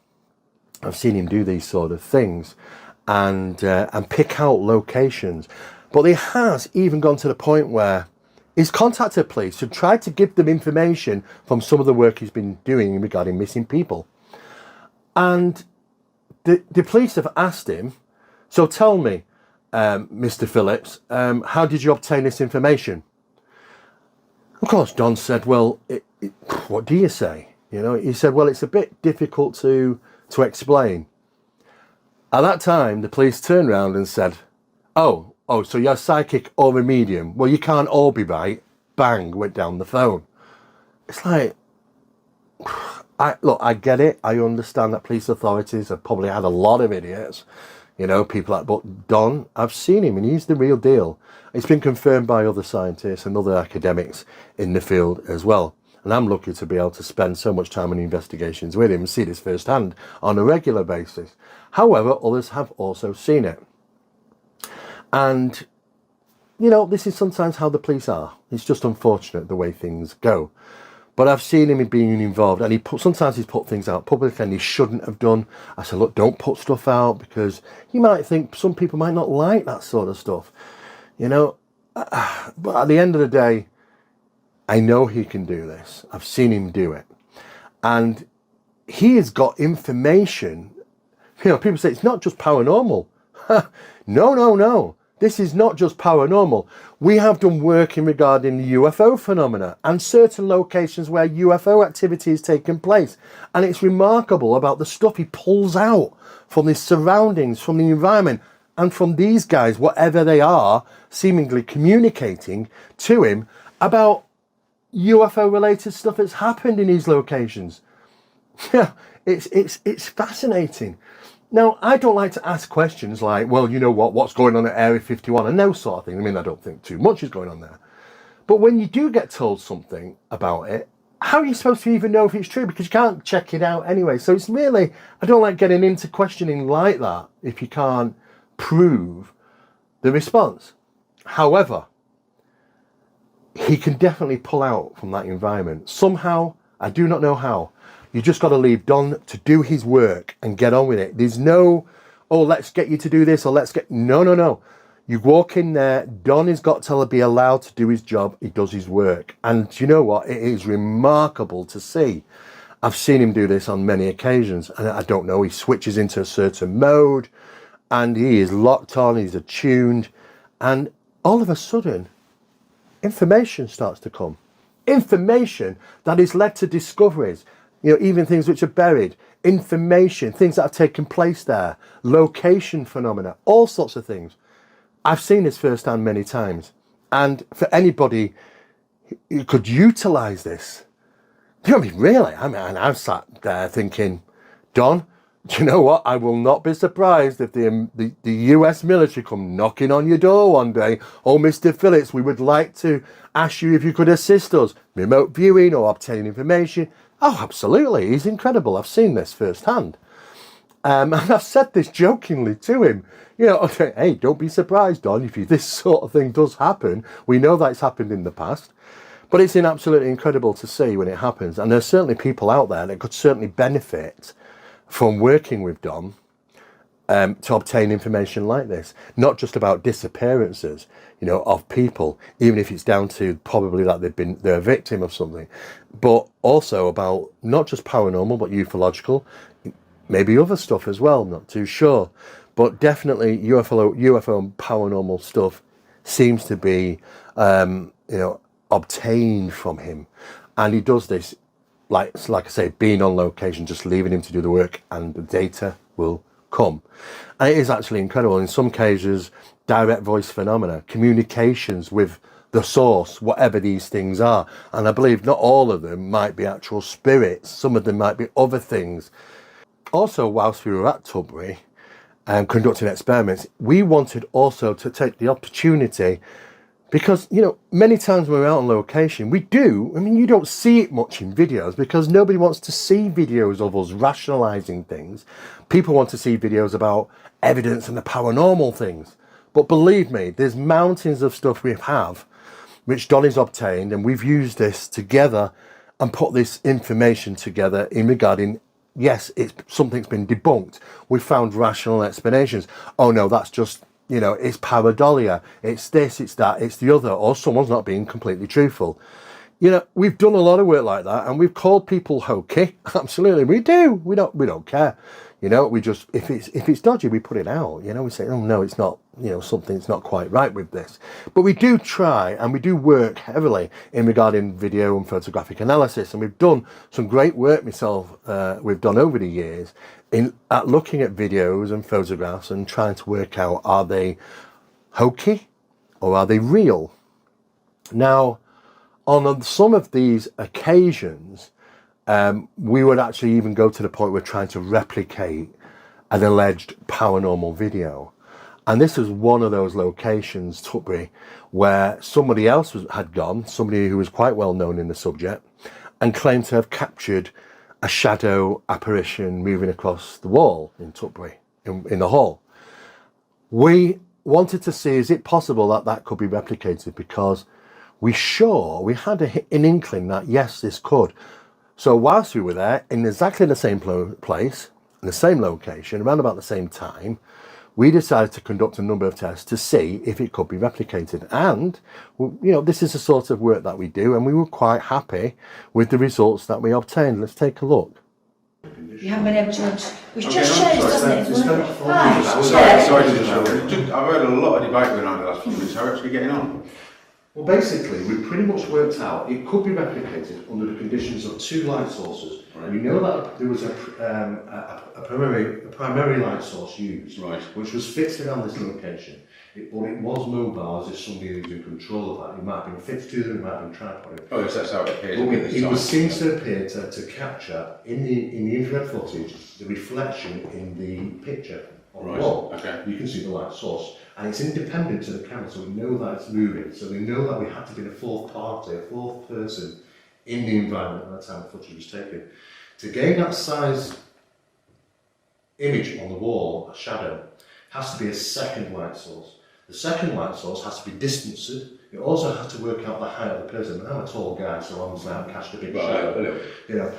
I've seen him do these sort of things and pick out locations. But he has even gone to the point where he's contacted police to try to give them information from some of the work he's been doing regarding missing people. And the police have asked him, so tell me, Mr. Phillips, how did you obtain this information? Of course, Don said, well, what do you say? You know, he said, well, it's a bit difficult to explain. At that time, the police turned around and said, oh, so you're psychic or a medium? Well, you can't all be right. Bang, went down the phone. It's like, look, I get it. I understand that police authorities have probably had a lot of idiots, you know, people like, but Don, I've seen him and he's the real deal. It's been confirmed by other scientists and other academics in the field as well. And I'm lucky to be able to spend so much time on investigations with him and see this firsthand on a regular basis. However, others have also seen it. And, you know, this is sometimes how the police are. It's just unfortunate the way things go. But I've seen him being involved, and sometimes he's put things out publicly and he shouldn't have done. I said, look, don't put stuff out because you might think some people might not like that sort of stuff, you know. But at the end of the day, I know he can do this. I've seen him do it. And he has got information. You know, people say it's not just paranormal. No. This is not just paranormal. We have done work in regarding the UFO phenomena and certain locations where UFO activity is taking place. And it's remarkable about the stuff he pulls out from his surroundings, from the environment, and from these guys, whatever they are, seemingly communicating to him about UFO-related stuff that's happened in these locations. Yeah, it's fascinating. Now, I don't like to ask questions like, well, you know what's going on at Area 51 and those sort of things. I mean, I don't think too much is going on there. But when you do get told something about it, how are you supposed to even know if it's true? Because you can't check it out anyway. So it's really, I don't like getting into questioning like that if you can't prove the response. However, he can definitely pull out from that environment. Somehow, I do not know how. You just got to leave Don to do his work and get on with it. There's no, oh, let's get you to do this, or let's get, no. You walk in there, Don has got to be allowed to do his job. He does his work. And do you know what? It is remarkable to see. I've seen him do this on many occasions, and I don't know, he switches into a certain mode and he is locked on, he's attuned, and all of a sudden, information starts to come. Information that has led to discoveries, even things which are buried, information, things that have taken place there, location phenomena, all sorts of things. I've seen this firsthand many times. And for anybody who could utilise this, really? I've sat there thinking, Don, do you know what? I will not be surprised if the US military come knocking on your door one day. Oh, Mr. Phillips, we would like to ask you if you could assist us. Remote viewing or obtaining information. Oh, absolutely. He's incredible. I've seen this firsthand. And I've said this jokingly to him. Okay, hey, don't be surprised, Don, if this sort of thing does happen. We know that it's happened in the past. But it's absolutely incredible to see when it happens. And there's certainly people out there that could certainly benefit from working with Don to obtain information like this. Not just about disappearances, of people, even if it's down to probably that they're a victim of something, but also about not just paranormal, but ufological, maybe other stuff as well, I'm not too sure. But definitely UFO and paranormal stuff seems to be, obtained from him. And he does this, like I say, being on location, just leaving him to do the work, and the data will come. And it is actually incredible. In some cases, direct voice phenomena, communications with the source, whatever these things are. And I believe not all of them might be actual spirits. Some of them might be other things. Also, whilst we were at Tudbury conducting experiments, we wanted also to take the opportunity, because, many times when we're out on location, you don't see it much in videos because nobody wants to see videos of us rationalising things. People want to see videos about evidence and the paranormal things. But believe me, there's mountains of stuff we have which Donnie's obtained, and we've used this together and put this information together in regarding, yes, something's been debunked. We found rational explanations. Oh no, that's just, it's pareidolia, it's this, it's that, it's the other, or someone's not being completely truthful. We've done a lot of work like that, and we've called people hokey. Absolutely, we do. We don't care. We just, if it's dodgy, we put it out. We say, oh no, it's not. Something's not quite right with this. But we do try, and we do work heavily in regarding video and photographic analysis, and we've done some great work myself. We've done over the years at looking at videos and photographs and trying to work out, are they hokey or are they real? Now, on some of these occasions, we would actually even go to the point where we're trying to replicate an alleged paranormal video. And this was one of those locations, Tutbury, where somebody else had gone, somebody who was quite well known in the subject, and claimed to have captured a shadow apparition moving across the wall in Tutbury, in the hall. We wanted to see, is it possible that could be replicated? Because we had an inkling that, yes, this could. So whilst we were there, in exactly the same place, in the same location, around about the same time, we decided to conduct a number of tests to see if it could be replicated. And, this is the sort of work that we do, and we were quite happy with the results that we obtained. Let's take a look.
You haven't been able to, which just shows, doesn't it?
Sorry to interrupt. I've heard a lot of debate going on in the last few minutes. How are we getting on?
Well, basically, we pretty much worked out it could be replicated under the conditions of two light sources. Right. We know that there was a primary light source used, right, which was fixed around this location. But it was mobile, as if somebody was in control of that. It might have been fixed to them, it might have been tripoded.
Oh, yes, that's how it appears.
It seems to appear to capture in the infrared footage the reflection in the picture on the wall. Okay. You can see the light source. And it's independent to the camera, so we know that it's moving. So we know that we had to be the fourth party, a fourth person in the environment at the time the footage was taken. To gain that size image on the wall, a shadow, has to be a second light source. The second light source has to be distanced You also had to work out the height of the person. I'm a tall guy, so obviously I've cast a big shadow. You know,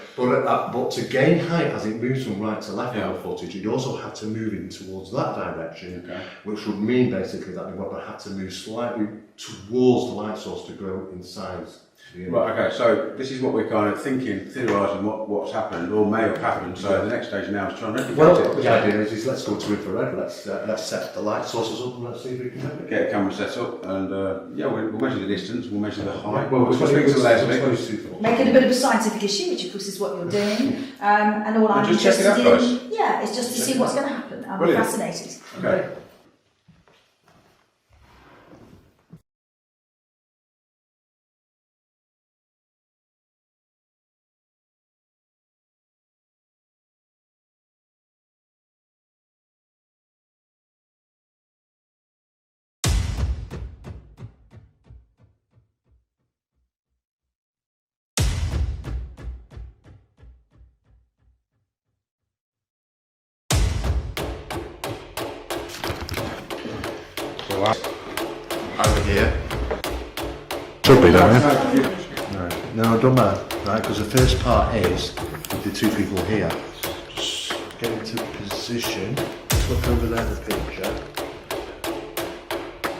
but to gain height as it moves from right to left on the footage, you'd also have to move in towards that direction, which would mean basically that the rubber had to move slightly towards the light source to grow in size.
Right, okay, so this is what we're kind of thinking, theorising what's happened or may have happened, so the next stage now is trying to replicate it.
The idea is let's go to infrared, let's set the light sources up and let's see if we can
get a camera set up and we'll measure the distance, we'll measure the height.
Well,
we'll speak to Leslie.
Make it a bit of a scientific issue, which of course is what you're doing. And all I'm
just check it out,
interested in, is just to see what's going to happen. I'm fascinated.
Okay.
over here. Should be there, No, I've done that, right, because the first part is with the two people here. Just get into position, just look over there, the picture.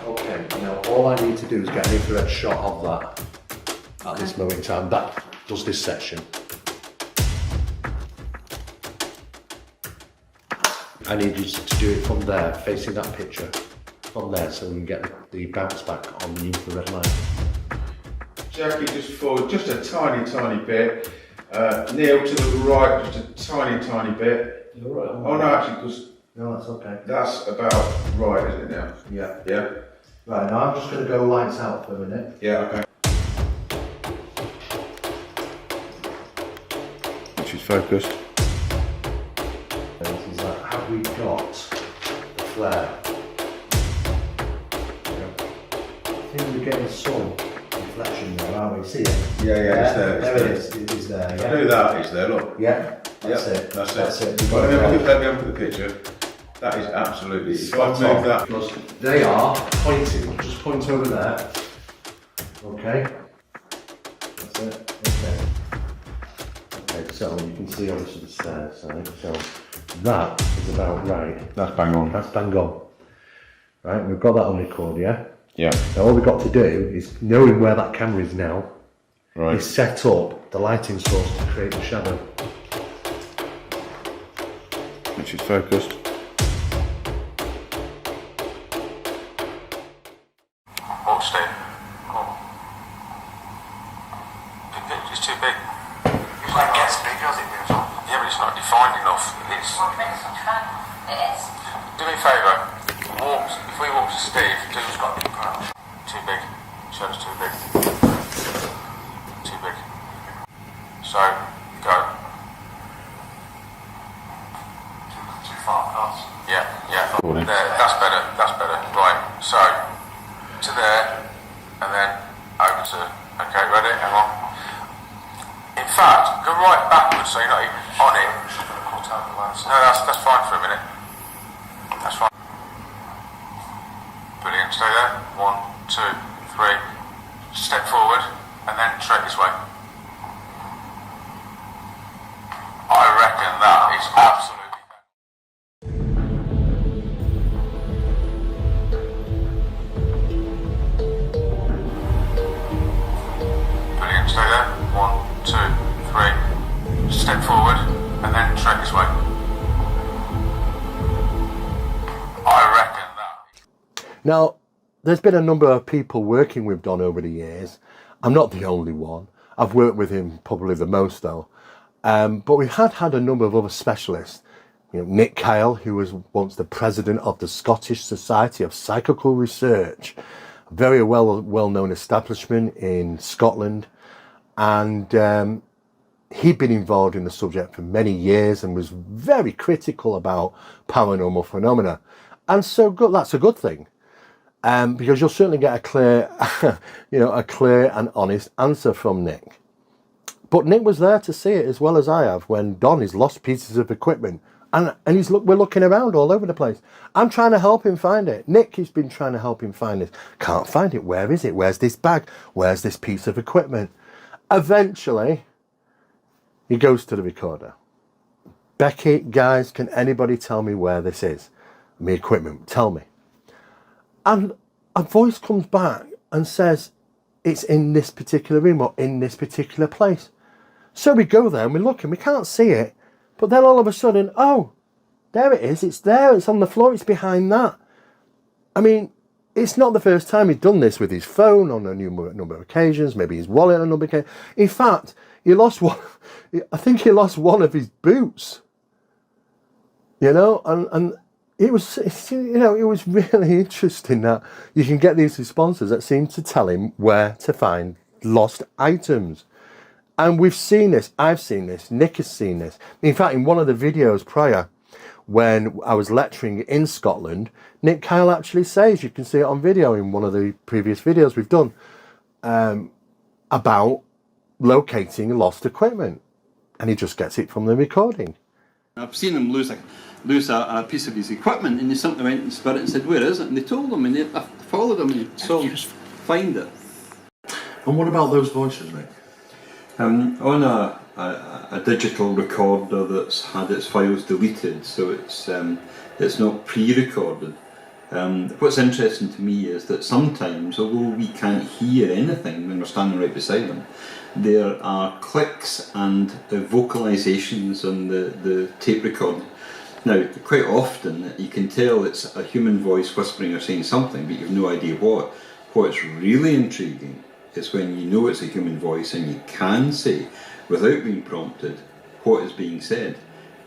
Okay, now all I need to do is get an infrared shot of that at this moment in time. That does this section. I need you to do it from there, facing that picture. From there, so we can get the bounce back on the infrared light.
Jack it just forward, just a tiny bit. Neil to the right, just a tiny bit.
You're right.
Oh no, actually, because
no, that's okay.
That's about right, isn't it now?
Yeah.
Yeah.
Right, now I'm just going to go lights out for a minute.
Yeah. Okay. Which is focused.
Is that, have we got the flare? I think we're getting some reflection there, aren't we? See it?
Yeah, it's there.
There it is. It is there. Yeah.
I know that it's there. Look.
Yeah. That's it.
That's it.
Right,
Let me have the picture. That is absolutely. If I move that.
Because they are pointing. Just point over there. Okay. That's it. Okay. Okay. So you can see obviously the stairs. Right? So that is about right.
That's bang on.
That's bang on. Right. We've got that on record. Yeah.
Yeah.
Now all we've got to do is, knowing where that camera is now,
right,
is set up the lighting source to create the shadow.
Which is focused.
Oh, Steve. Oh. It's too big. It's like it gets big as it moves on. Yeah, but it's not defined enough. It's. It is. Do me a favour. If we walk to Steve, Dude's got the ground. Too big. Shadow's too big. Too big. So, go. Too far across. Yeah. There, that's better. Right, so, to there, and then over to, okay, ready? Hang on. In fact, go right backwards so you're not even on it. No, that's fine for a minute. That's fine. Brilliant, stay there. 1, 2, 3. Step forward and then straight this way. I reckon that is absolutely. Brilliant, stay there. 1, 2, 3. Step forward and then straight this way. I reckon that.
Now, there's been a number of people working with Don over the years. I'm not the only one. I've worked with him probably the most though. But we had a number of other specialists. You know, Nick Kyle, who was once the president of the Scottish Society of Psychical Research, a very well-known establishment in Scotland. And he'd been involved in the subject for many years and was very critical about paranormal phenomena. And so that's a good thing. Because you'll certainly get a clear, a clear and honest answer from Nick. But Nick was there to see it as well as I have when Don has lost pieces of equipment And we're looking around all over the place. I'm trying to help him find it. Nick has been trying to help him find it. Can't find it. Where is it? Where's this bag? Where's this piece of equipment? Eventually, he goes to the recorder. Becky, guys, can anybody tell me where this is? My equipment, tell me. And a voice comes back and says, it's in this particular room or in this particular place. So we go there and we look and we can't see it. But then all of a sudden, oh, there it is. It's there. It's on the floor. It's behind that. I mean, it's not the first time he's done this with his phone on a number of occasions. Maybe his wallet on a number of occasions. In fact, he lost one. I think he lost one of his boots. You know, and it was, you know, it was really interesting that you can get these responses that seem to tell him where to find lost items. And we've seen this, I've seen this, Nick has seen this. In fact, in one of the videos prior, when I was lecturing in Scotland, Nick Kyle actually says, you can see it on video in one of the previous videos we've done, about locating lost equipment. And he just gets it from the recording.
I've seen him lose a piece of his equipment, and he simply went in spirit and said, where is it? And they told him, and I followed him and saw him find it.
And what about those voices, Nick?
On a digital recorder that's had its files deleted, so it's not pre-recorded. What's interesting to me is that sometimes, although we can't hear anything when we're standing right beside them, there are clicks and vocalisations on the tape recorder. Now, quite often you can tell it's a human voice whispering or saying something, but you've no idea what. What's really intriguing is when you know it's a human voice and you can say, without being prompted, what is being said.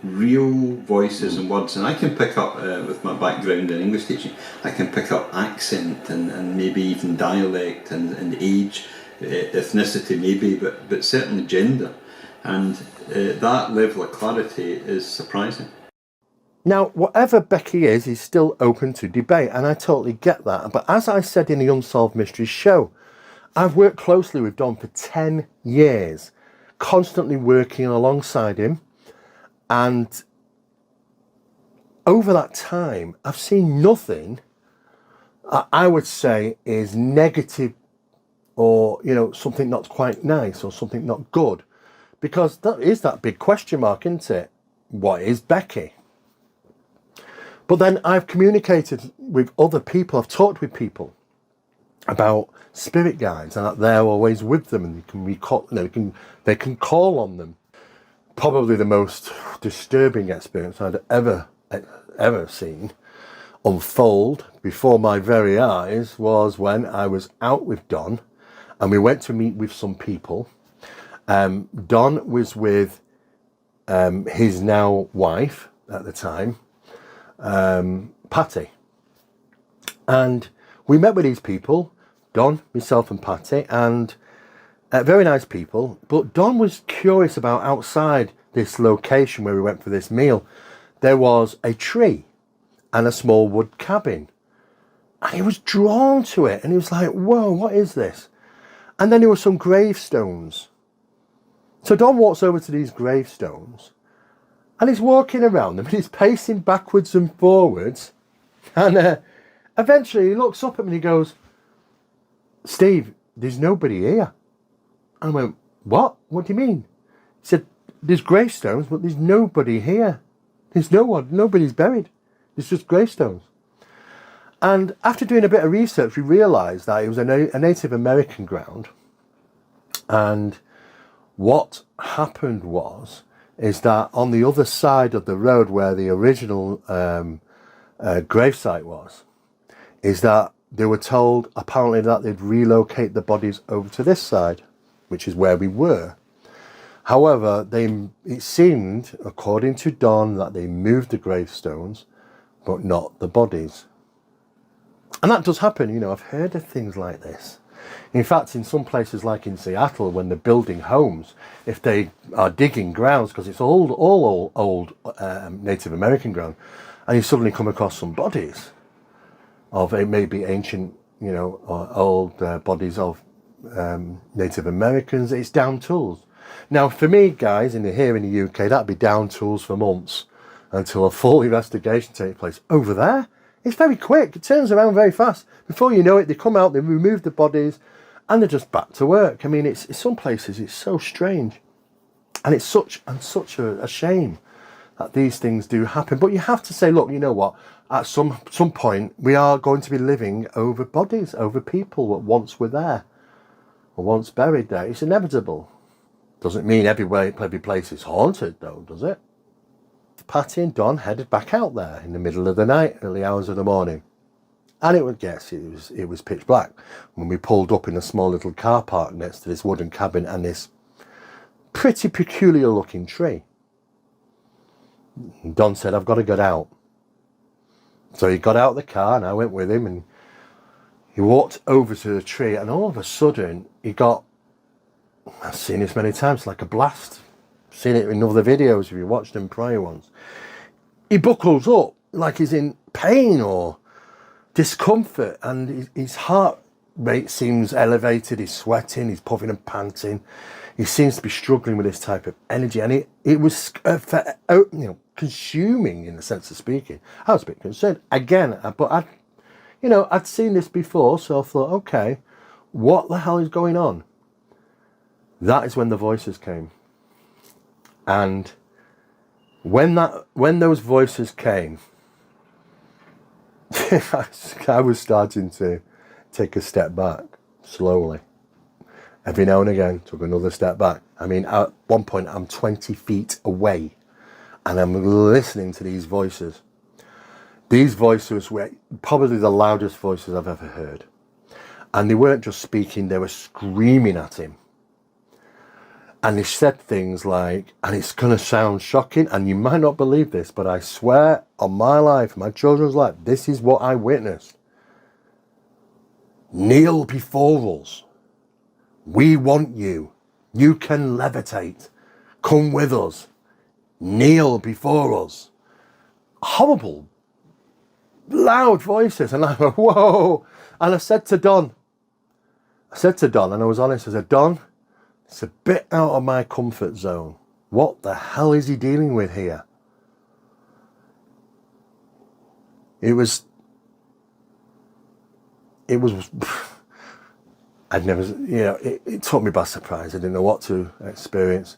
Real voices and words, and I can pick up, with my background in English teaching, I can pick up accent and maybe even dialect and age, ethnicity maybe, but certainly gender. And that level of clarity is surprising.
Now, whatever Becky is, he's still open to debate, and I totally get that. But as I said in the Unsolved Mysteries show, I've worked closely with Don for 10 years, constantly working alongside him. And over that time, I've seen nothing I would say is negative or, you know, something not quite nice or something not good. Because that is that big question mark, isn't it? What is Becky? But then I've communicated with other people, I've talked with people about spirit guides and that they're always with them and you can recall, you know, they can call on them. Probably the most disturbing experience I'd ever seen unfold before my very eyes was when I was out with Don and we went to meet with some people. Don was with his now wife at the time, Patty. And we met with these people, Don, myself and Patty, and very nice people. But Don was curious about outside this location where we went for this meal. There was a tree and a small wood cabin. And he was drawn to it. And he was like, whoa, what is this? And then there were some gravestones. So Don walks over to these gravestones and he's walking around them and he's pacing backwards and forwards. And eventually he looks up at me and he goes, Steve, there's nobody here. And I went, what? What do you mean? He said, there's gravestones, but there's nobody here. There's no one, nobody's buried. There's just gravestones. And after doing a bit of research, we realised that it was a Native American ground. And what happened is that on the other side of the road where the original gravesite was, is that they were told apparently that they'd relocate the bodies over to this side, which is where we were. However, it seemed, according to Don, that they moved the gravestones, but not the bodies. And that does happen, you know, I've heard of things like this. In fact, in some places like in Seattle, when they're building homes, if they are digging grounds, because it's all old Native American ground, and you suddenly come across some bodies of maybe ancient, you know, or old bodies of Native Americans, it's down tools. Now, for me, guys, here in the UK, that'd be down tools for months. until a full investigation takes place. Over there, it's very quick. It turns around very fast. Before you know it, they come out, they remove the bodies, and they're just back to work. I mean, it's some places it's so strange, and it's such a shame that these things do happen. But you have to say, look, you know what? At some point, we are going to be living over bodies, over people that once were there, or once buried there. It's inevitable. Doesn't mean every place is haunted, though, does it? Patty and Don headed back out there in the middle of the night, early hours of the morning. And it was pitch black when we pulled up in a small little car park next to this wooden cabin and this pretty peculiar looking tree. And Don said, I've got to get out. So he got out of the car and I went with him, and he walked over to the tree, and all of a sudden he got, I've seen this many times, like a blast. Seen it in other videos if you watched them prior ones. He buckles up like he's in pain or discomfort, and his heart rate seems elevated. He's sweating, he's puffing and panting. He seems to be struggling with this type of energy, and it was consuming in the sense of speaking. I was a bit concerned again, but I'd seen this before, so I thought, okay, what the hell is going on? That is when the voices came. And when those voices came, I was starting to take a step back slowly. Every now and again, took another step back. I mean, at one point, I'm 20 feet away, and I'm listening to these voices. These voices were probably the loudest voices I've ever heard. And they weren't just speaking, they were screaming at him. And they said things like, and it's going to sound shocking, and you might not believe this, but I swear on my life, my children's life, this is what I witnessed. Kneel before us. We want you. You can levitate. Come with us. Kneel before us. Horrible, loud voices. And I went, whoa. And I said to Don, and I was honest, I said, Don, it's a bit out of my comfort zone. What the hell is he dealing with here? It was, I'd never, it took me by surprise. I didn't know what to experience.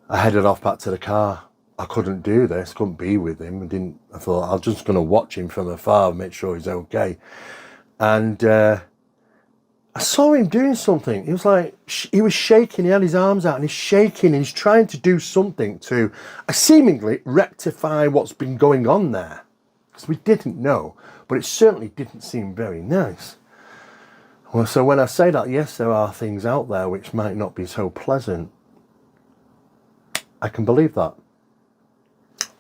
I headed off back to the car. I couldn't do this, couldn't be with him. I thought, I'm just going to watch him from afar and make sure he's okay. And I saw him doing something. He was like, he was shaking, he had his arms out and he's shaking and he's trying to do something to seemingly rectify what's been going on there. Because we didn't know, but it certainly didn't seem very nice. Well, so when I say that, yes, there are things out there which might not be so pleasant. I can believe that.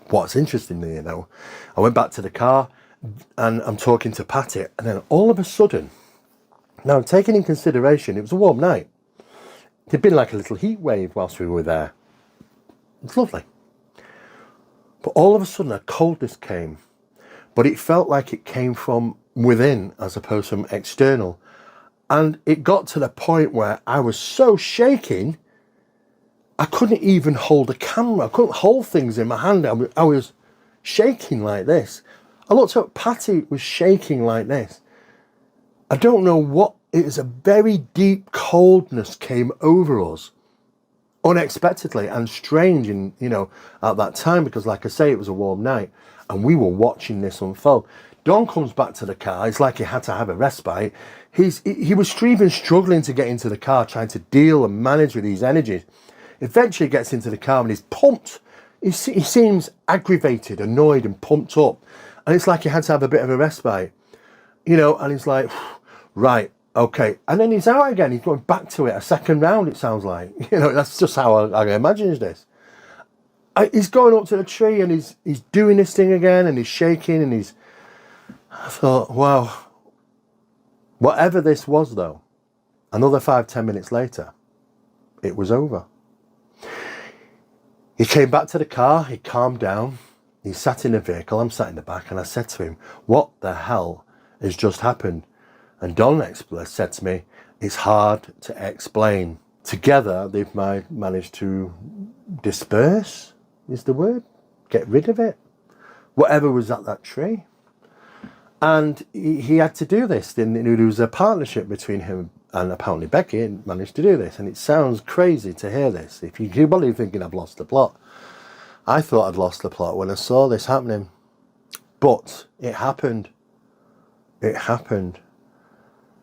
What's interesting there, though, I went back to the car and I'm talking to Patty, and then all of a sudden, now taking in consideration, it was a warm night. There'd been like a little heat wave whilst we were there. It's lovely. But all of a sudden a coldness came, but it felt like it came from within as opposed from external. And it got to the point where I was so shaking, I couldn't even hold a camera. I couldn't hold things in my hand. I was shaking like this. I looked up, Patty was shaking like this. I don't know what, it was a very deep coldness came over us unexpectedly and strange at that time, because like I say, it was a warm night and we were watching this unfold. Don comes back to the car. It's like he had to have a respite. He was even struggling to get into the car, trying to deal and manage with these energies. Eventually gets into the car and he's pumped. He seems aggravated, annoyed and pumped up. And it's like he had to have a bit of a respite, and he's like, right, okay. And then he's out again. He's going back to it a second round, it sounds like. That's just how I imagine this. He's going up to the tree and he's doing this thing again and he's shaking and I thought, wow. Whatever this was, though, another 5-10 minutes later, it was over. He came back to the car, he calmed down, he sat in the vehicle, I'm sat in the back, and I said to him, what the hell has just happened? And Don said to me, it's hard to explain. Together, they've managed to disperse, is the word? get rid of it, whatever was at that tree. And he had to do this. There was a partnership between him and apparently Becky, and managed to do this. And it sounds crazy to hear this. If you're probably thinking I've lost the plot. I thought I'd lost the plot when I saw this happening. But it happened. It happened.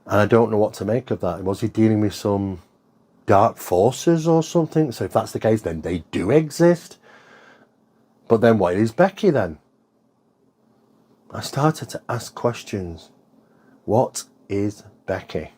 And I don't know what to make of that. Was he dealing with some dark forces or something? So if that's the case, then they do exist. But then what is Becky then? I started to ask questions. What is Becky?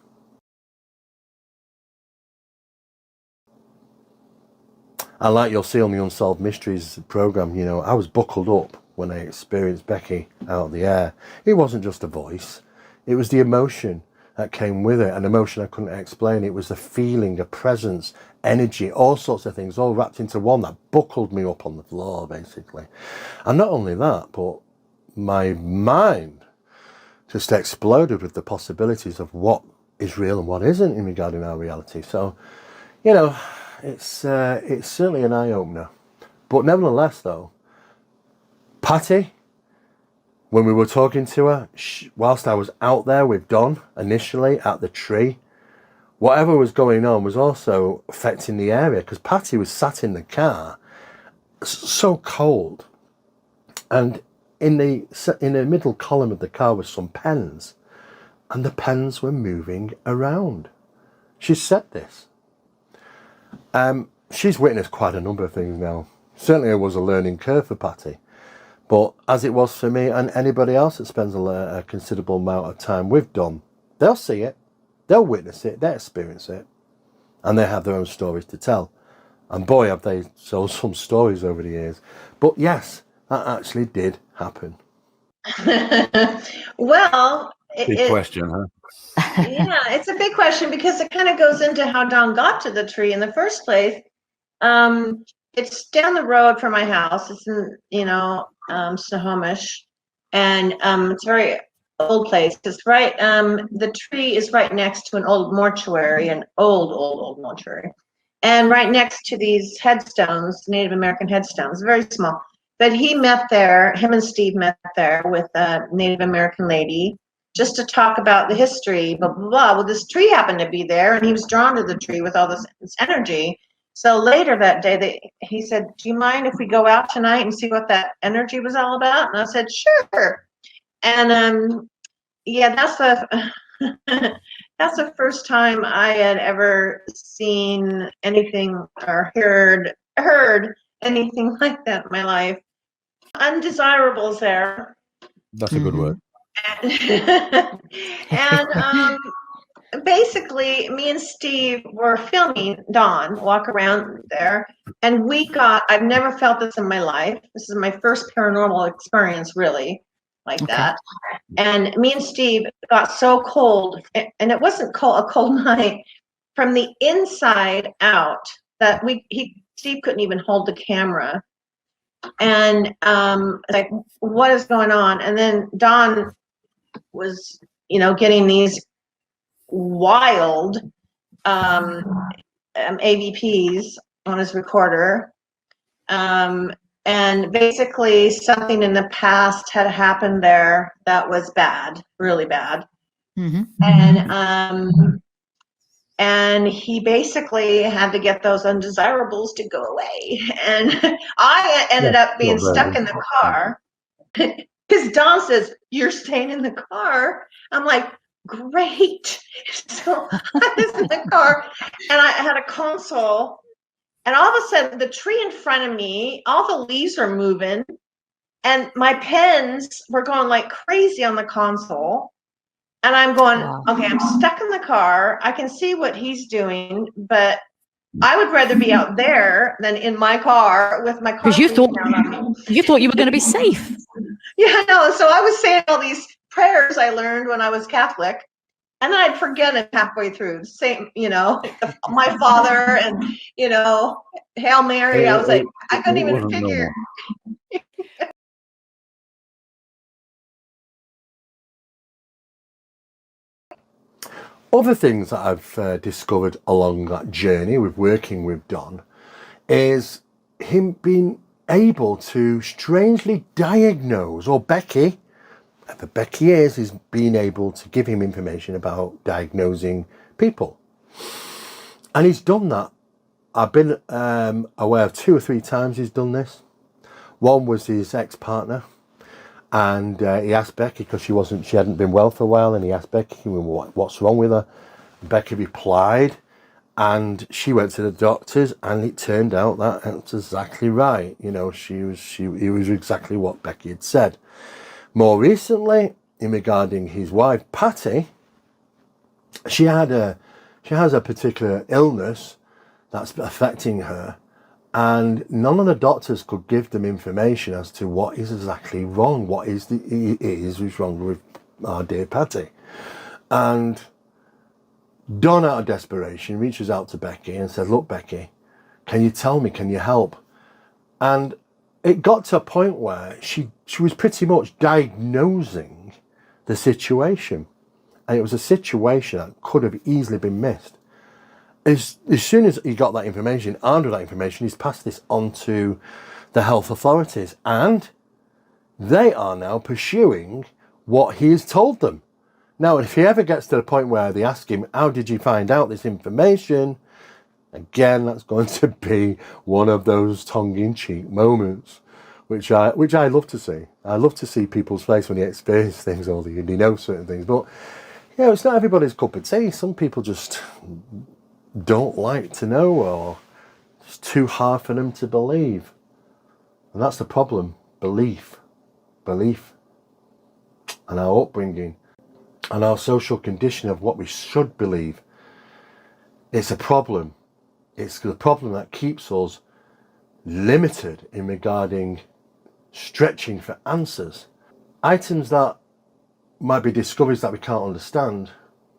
And like you'll see on the Unsolved Mysteries programme, you know, I was buckled up when I experienced Becky out of the air. It wasn't just a voice. It was the emotion that came with it, an emotion I couldn't explain. It was a feeling, a presence, energy, all sorts of things, all wrapped into one that buckled me up on the floor, basically. And not only that, but my mind just exploded with the possibilities of what is real and what isn't in regarding our reality. So, you know, it's certainly an eye-opener. But nevertheless, though, Patty, when we were talking to her, whilst I was out there with Don initially at the tree, whatever was going on was also affecting the area, because Patty was sat in the car, so cold, and in the middle column of the car was some pens, and the pens were moving around. She said this. She's witnessed quite a number of things now. Certainly it was a learning curve for Patty, but as it was for me and anybody else that spends a considerable amount of time with Don, they'll see it, they'll witness it, they'll experience it, and they have their own stories to tell. And boy, have they told some stories over the years. But yes, that actually did happen.
Well,
Big question, huh?
yeah, it's a big question because it kind of goes into how Don got to the tree in the first place. It's down the road from my house. It's in, Snohomish, and it's a very old place. It's right. The tree is right next to an old mortuary, an old mortuary, and right next to these headstones, Native American headstones, very small. But him and Steve met there with a Native American lady just to talk about the history, blah, blah, blah. Well, this tree happened to be there, and he was drawn to the tree with all this energy. So later that day, he said, do you mind if we go out tonight and see what that energy was all about? And I said, sure. And yeah, that's the first time I had ever seen anything or heard anything like that in my life. Undesirables there.
That's a good word.
And basically, me and Steve were filming Dawn walk around there, and I've never felt this in my life. This is my first paranormal experience, really, like that. And me and Steve got so cold, and it wasn't a cold night, from the inside out that Steve couldn't even hold the camera. And like, what is going on? And then Don was, getting these wild AVPs on his recorder. And basically something in the past had happened there that was bad, really bad. Mm-hmm. And he basically had to get those undesirables to go away. And I ended up being stuck in the car because Don says, you're staying in the car. I'm like, great. So I was in the car, and I had a console, and all of a sudden the tree in front of me, all the leaves are moving, and my pens were going like crazy on the console. And I'm going, okay, I'm stuck in the car. I can see what he's doing, but I would rather be out there than in my car with my car.
Because you thought you were going to be safe.
Yeah, I know. So I was saying all these prayers I learned when I was Catholic, and then I'd forget it halfway through. Same, my Father and, Hail Mary. I was like, I couldn't even figure.
Other things that I've discovered along that journey with working with Don is him being able to strangely diagnose, or Becky, whoever Becky is being able to give him information about diagnosing people. And he's done that. I've been aware of 2 or 3 times he's done this. One was his ex-partner, and he asked Becky, because she hadn't been well for a while, and he asked Becky, what's wrong with her? Becky replied, and she went to the doctors, and it turned out that that's exactly right. You know, it was exactly what Becky had said. More recently, in regarding his wife Patty, she has a particular illness that's affecting her, and none of the doctors could give them information as to what is exactly wrong, what is wrong with our dear Patty. And Don, out of desperation, reaches out to Becky and says, look, Becky, can you tell me, can you help? And it got to a point where she was pretty much diagnosing the situation. And it was a situation that could have easily been missed. As soon as he got that information, armed with that information, he's passed this on to the health authorities. And they are now pursuing what he has told them. Now, if he ever gets to the point where they ask him, how did you find out this information? Again, that's going to be one of those tongue-in-cheek moments, which I love to see. I love to see people's face when they experience things or they know certain things. But, you know, it's not everybody's cup of tea. Some people just don't like to know, or it's too hard for them to believe. And that's the problem. Belief. And our upbringing. And our social condition of what we should believe. It's a problem. It's the problem that keeps us limited in regarding stretching for answers. Items that might be discoveries that we can't understand,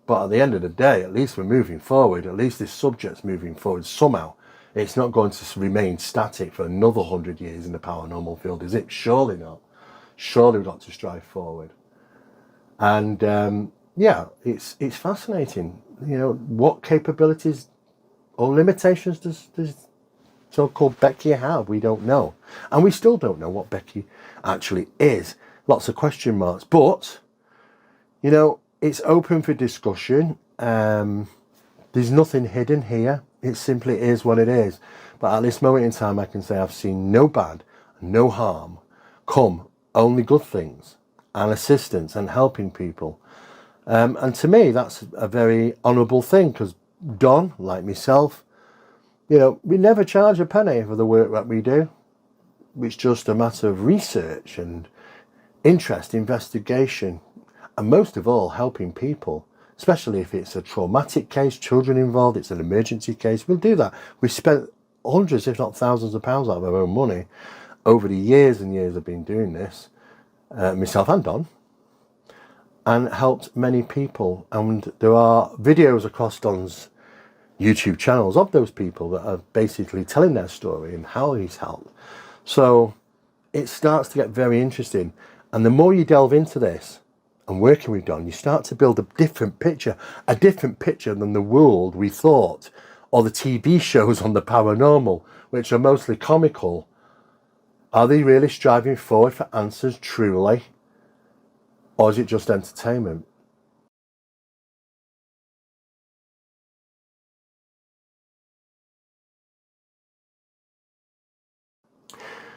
but at the end of the day, at least we're moving forward. At least this subject's moving forward somehow. It's not going to remain static for another 100 years in the paranormal field, is it? Surely not. Surely we've got to strive forward. And yeah, it's fascinating. You know, what capabilities or limitations does so-called Becky have? We don't know. And we still don't know what Becky actually is. Lots of question marks. But, you know, it's open for discussion. There's nothing hidden here. It simply is what it is. But at this moment in time, I can say I've seen no bad, no harm come, only good things, and assistance and helping people. And to me, that's a very honourable thing, because Don, like myself, you know, we never charge a penny for the work that we do. It's just a matter of research and interest, investigation, and most of all, helping people, especially if it's a traumatic case, children involved, it's an emergency case. We'll do that. We've spent hundreds, if not thousands of pounds out of our own money over the years and years of been doing this, myself and Don, and helped many people. And there are videos across Don's YouTube channels of those people that are basically telling their story and how he's helped. So it starts to get very interesting. And the more you delve into this and working with Don, you start to build a different picture than the world we thought, or the TV shows on the paranormal, which are mostly comical. Are they really striving forward for answers truly? Or is it just entertainment?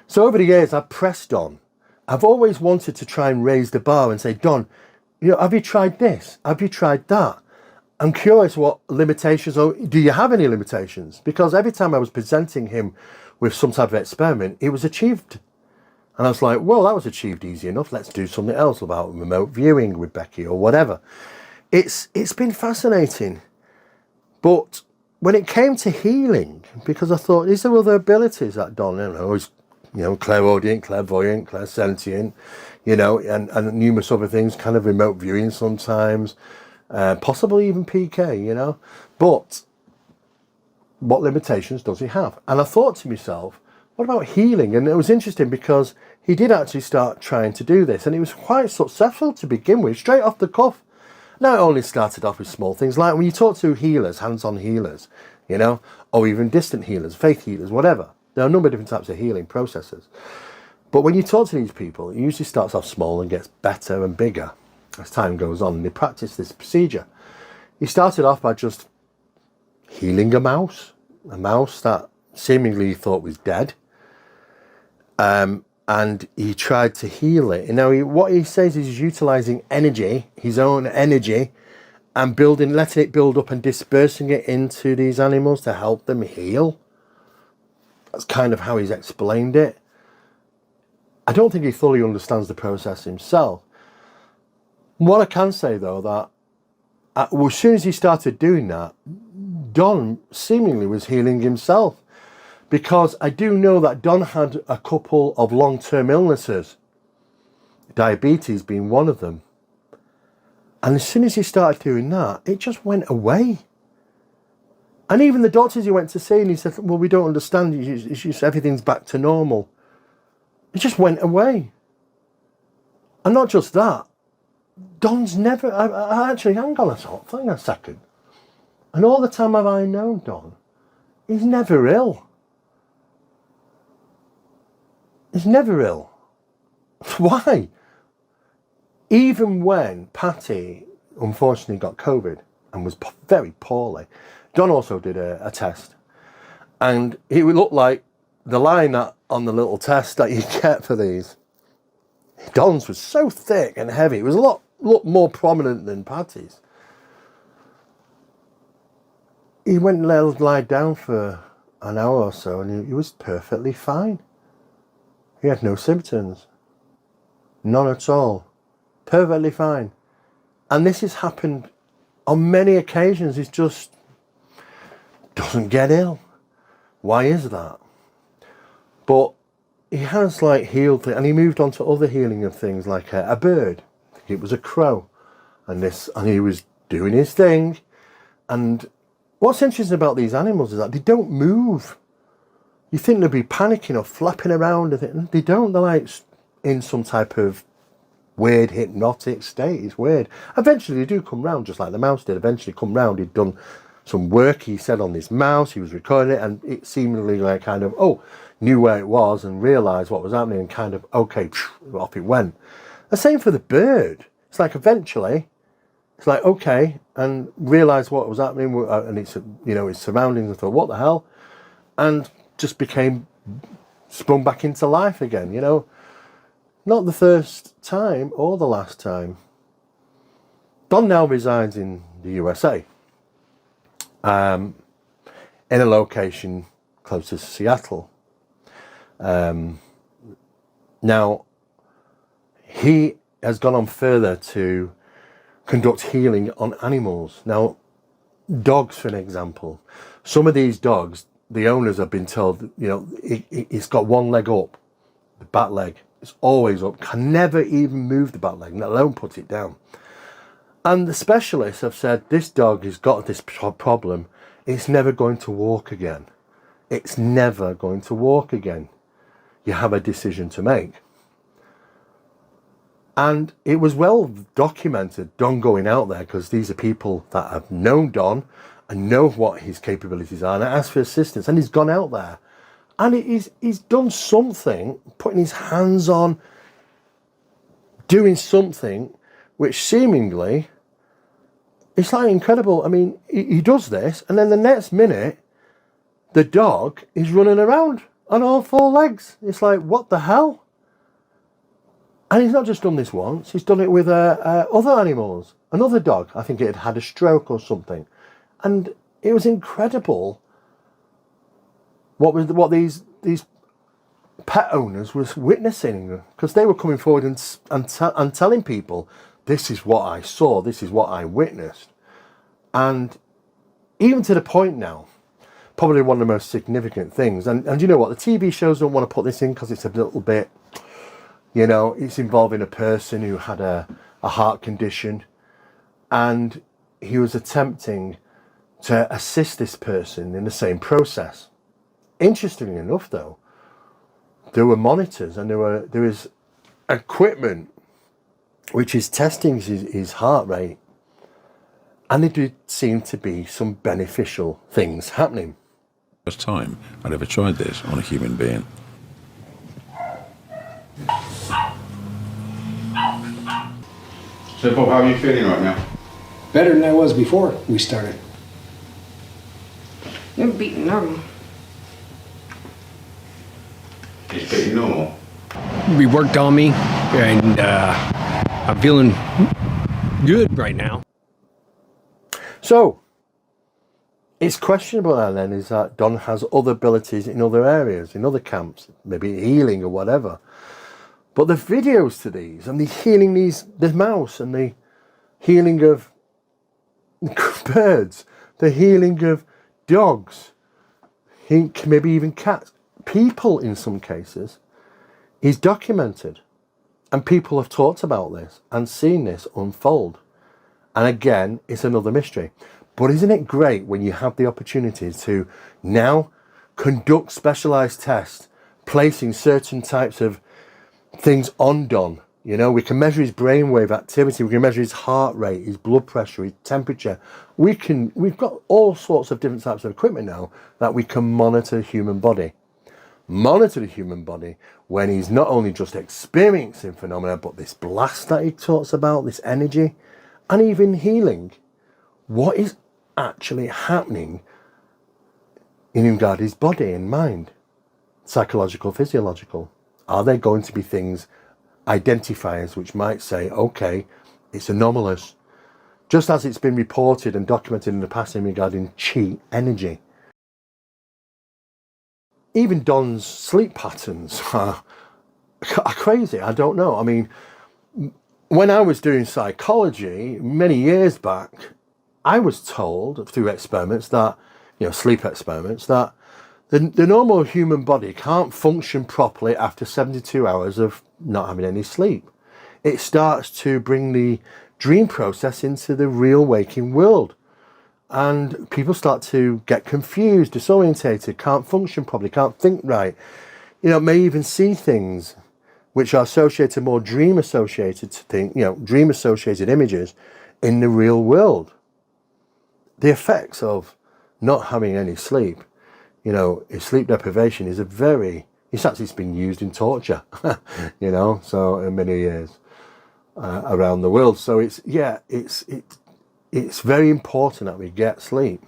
So over the years, I've pressed Don. I've always wanted to try and raise the bar and say, Don, you know, have you tried this? Have you tried that? I'm curious what limitations, or do you have any limitations? Because every time I was presenting him with some type of experiment, it was achieved. And I was like, well, that was achieved easy enough. Let's do something else about remote viewing with Becky or whatever. It's been fascinating. But when it came to healing, because I thought, is there other abilities that Don, you know, is, you know, clairaudient, clairvoyant, clairsentient, you know, and numerous other things, kind of remote viewing sometimes, possibly even PK, you know. But what limitations does he have? And I thought to myself, what about healing? And it was interesting because he did actually start trying to do this, and he was quite successful to begin with, straight off the cuff. Now, it only started off with small things, like when you talk to healers, hands-on healers, you know, or even distant healers, faith healers, whatever. There are a number of different types of healing processes. But when you talk to these people, it usually starts off small and gets better and bigger as time goes on. And they practice this procedure. He started off by just healing a mouse that seemingly he thought was dead. And he tried to heal it. And now what he says is he's utilising energy, his own energy, and letting it build up and dispersing it into these animals to help them heal. That's kind of how he's explained it. I don't think he fully understands the process himself. What I can say, though, that as soon as he started doing that, Don seemingly was healing himself. Because I do know that Don had a couple of long-term illnesses, diabetes being one of them. And as soon as he started doing that, it just went away. And even the doctors he went to see, and he said, well, we don't understand, it's just everything's back to normal. It just went away. And not just that, Don's never, I actually, hang on a second. And all the time have I known Don, he's never ill. He's never ill. Why? Even when Patty unfortunately got COVID and was very poorly, Don also did a test. And it would look like the line that on the little test that you get for these. Don's was so thick and heavy. It was a lot more prominent than Patty's. He went and lied down for an hour or so and he was perfectly fine. He had no symptoms. None at all. Perfectly fine. And this has happened on many occasions. He just doesn't get ill. Why is that? But he has healed it, and he moved on to other healing of things like a bird. I think it was a crow. And he was doing his thing. And what's interesting about these animals is that they don't move. You think they'd be panicking or flapping around. They don't. They're in some type of weird hypnotic state. It's weird. Eventually they do come round, just like the mouse did. Eventually come round. He'd done some work, he said, on this mouse. He was recording it, and it seemingly knew where it was and realised what was happening and okay, off it went. The same for the bird. It's eventually, it's okay, and realised what was happening, and its surroundings, and thought, what the hell? And just sprung back into life again, Not the first time or the last time. Don now resides in the USA, in a location close to Seattle. Now, he has gone on further to conduct healing on animals. Now, dogs, for an example. Some of these dogs, the owners have been told, it's got one leg up, the back leg. It's always up, can never even move the back leg, let alone put it down. And the specialists have said, this dog has got this problem, it's never going to walk again. It's never going to walk again. You have a decision to make. And it was well documented, Don going out there, because these are people that have known Don and know what his capabilities are, and asked for assistance, and he's gone out there. And he's done something, putting his hands on, doing something, which seemingly, it's incredible. I mean, he does this, and then the next minute, the dog is running around on all four legs. It's what the hell? And he's not just done this once, he's done it with other animals. Another dog, I think it had a stroke or something. And it was incredible what these pet owners was witnessing, because they were coming forward and telling people, this is what I saw, this is what I witnessed. And even to the point now, probably one of the most significant things, and you know what, the TV shows don't want to put this in because it's a little bit, it's involving a person who had a heart condition, and he was attempting to assist this person in the same process. Interestingly enough, though, there were monitors and there was equipment which is testing his heart rate, and there did seem to be some beneficial things happening.
First time I'd ever tried this on a human being. So Bob, how are you feeling right now?
Better than I was before we started.
You're beating normal.
It's pretty normal.
We worked on me, and I'm feeling good right now.
So, it's questionable then is that Don has other abilities in other areas, in other camps, maybe healing or whatever. But the videos to these, and the healing the mouse, and the healing of birds, the healing of dogs, maybe even cats, people in some cases, is documented. And people have talked about this and seen this unfold. And again, it's another mystery. But isn't it great when you have the opportunity to now conduct specialised tests, placing certain types of things on Don? You know, we can measure his brainwave activity, we can measure his heart rate, his blood pressure, his temperature. We've got all sorts of different types of equipment now that we can monitor the human body. Monitor the human body when he's not only just experiencing phenomena, but this blast that he talks about, this energy, and even healing. What is actually happening in regard to his body and mind? Psychological, physiological. Are there going to be things, identifiers, which might say, okay, it's anomalous, just as it's been reported and documented in the past in regarding chi, energy. Even Don's sleep patterns are crazy. I don't know. I mean, when I was doing psychology many years back, I was told through experiments that, sleep experiments, that the normal human body can't function properly after 72 hours of not having any sleep. It starts to bring the dream process into the real waking world. And people start to get confused, disorientated, can't function properly, can't think right. May even see things which are associated, more dream associated to think, dream associated images in the real world. The effects of not having any sleep, sleep deprivation is it's actually been used in torture, so in many years around the world. So it's very important that we get sleep.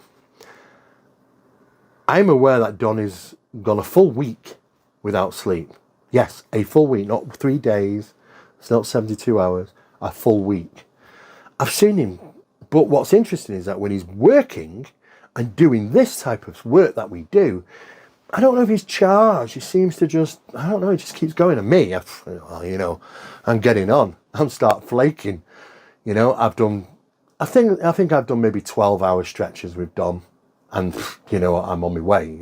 I'm aware that Don has gone a full week without sleep. Yes, a full week, not 3 days, it's not 72 hours, a full week. I've seen him, but what's interesting is that when he's working and doing this type of work that we do, I don't know if he's charged. He seems to just, I don't know, he just keeps going. And me, I'm getting on. I'm start flaking. I think I've done maybe 12-hour stretches with Dom, and I'm on my way,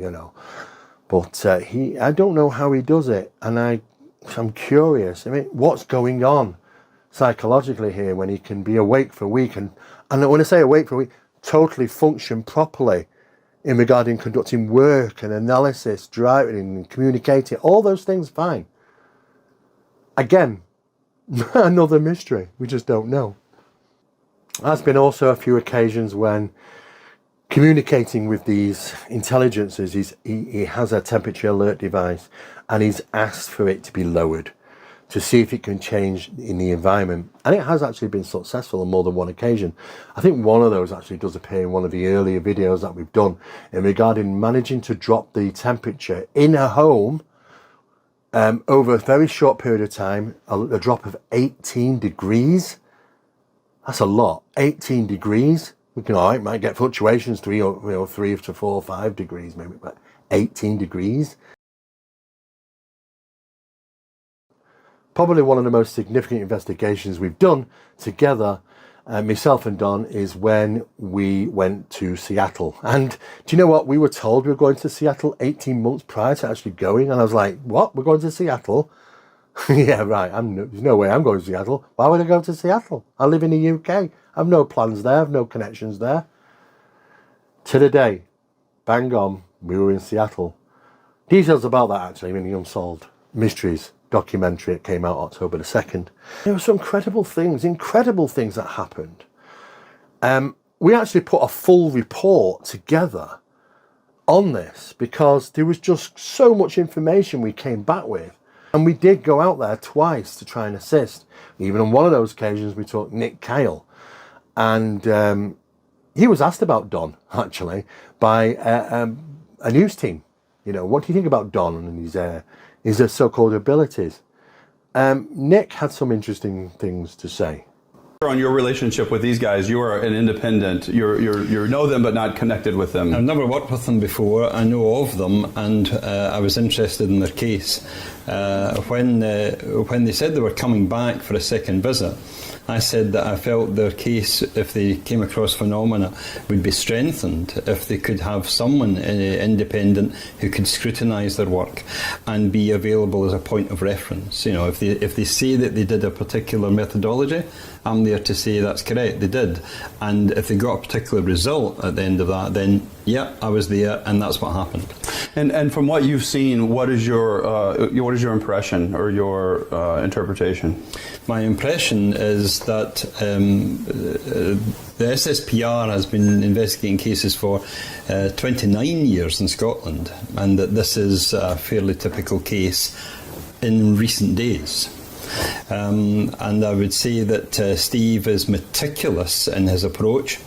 But I don't know how he does it, and I'm curious. I mean, what's going on psychologically here when he can be awake for a week, and when I say awake for a week, totally function properly in regarding conducting work and analysis, driving and communicating, all those things fine. Again, another mystery. We just don't know. There's been also a few occasions when communicating with these intelligences, he has a temperature alert device, and he's asked for it to be lowered to see if it can change in the environment. And it has actually been successful on more than one occasion. I think one of those actually does appear in one of the earlier videos that we've done in regarding managing to drop the temperature in a home over a very short period of time, a drop of 18 degrees. That's a lot. 18 degrees. We can, might get fluctuations 3 to 4 or 5 degrees maybe, but 18 degrees. Probably one of the most significant investigations we've done together, myself and Don, is when we went to Seattle. And do you know what? We were told we were going to Seattle 18 months prior to actually going. And I was like, what? We're going to Seattle? Yeah, right. There's no way I'm going to Seattle. Why would I go to Seattle? I live in the UK. I have no plans there. I have no connections there. To the day, bang on, we were in Seattle. Details about that actually in the Unsolved Mysteries documentary. It came out October the 2nd. There were some incredible things that happened. We actually put a full report together on this because there was just so much information we came back with. And we did go out there twice to try and assist. Even on one of those occasions, we took Nick Kyle. And he was asked about Don, actually, by a news team. You know, what do you think about Don and his so-called abilities? Nick had some interesting things to say.
On your relationship with these guys, you are an independent. You know them, but not connected with them.
I've never worked with them before. I know of them, and I was interested in their case. When they said they were coming back for a second visit, I said that I felt their case, if they came across phenomena, would be strengthened if they could have someone independent who could scrutinise their work and be available as a point of reference. You know, if they say that they did a particular methodology, I'm there to say that's correct, they did. And if they got a particular result at the end of that, then yeah, I was there, and that's what happened.
And from what you've seen, what is your impression or your interpretation?
My impression is that the SSPR has been investigating cases for 29 years in Scotland, and that this is a fairly typical case in recent days. And I would say that Steve is meticulous in his approach.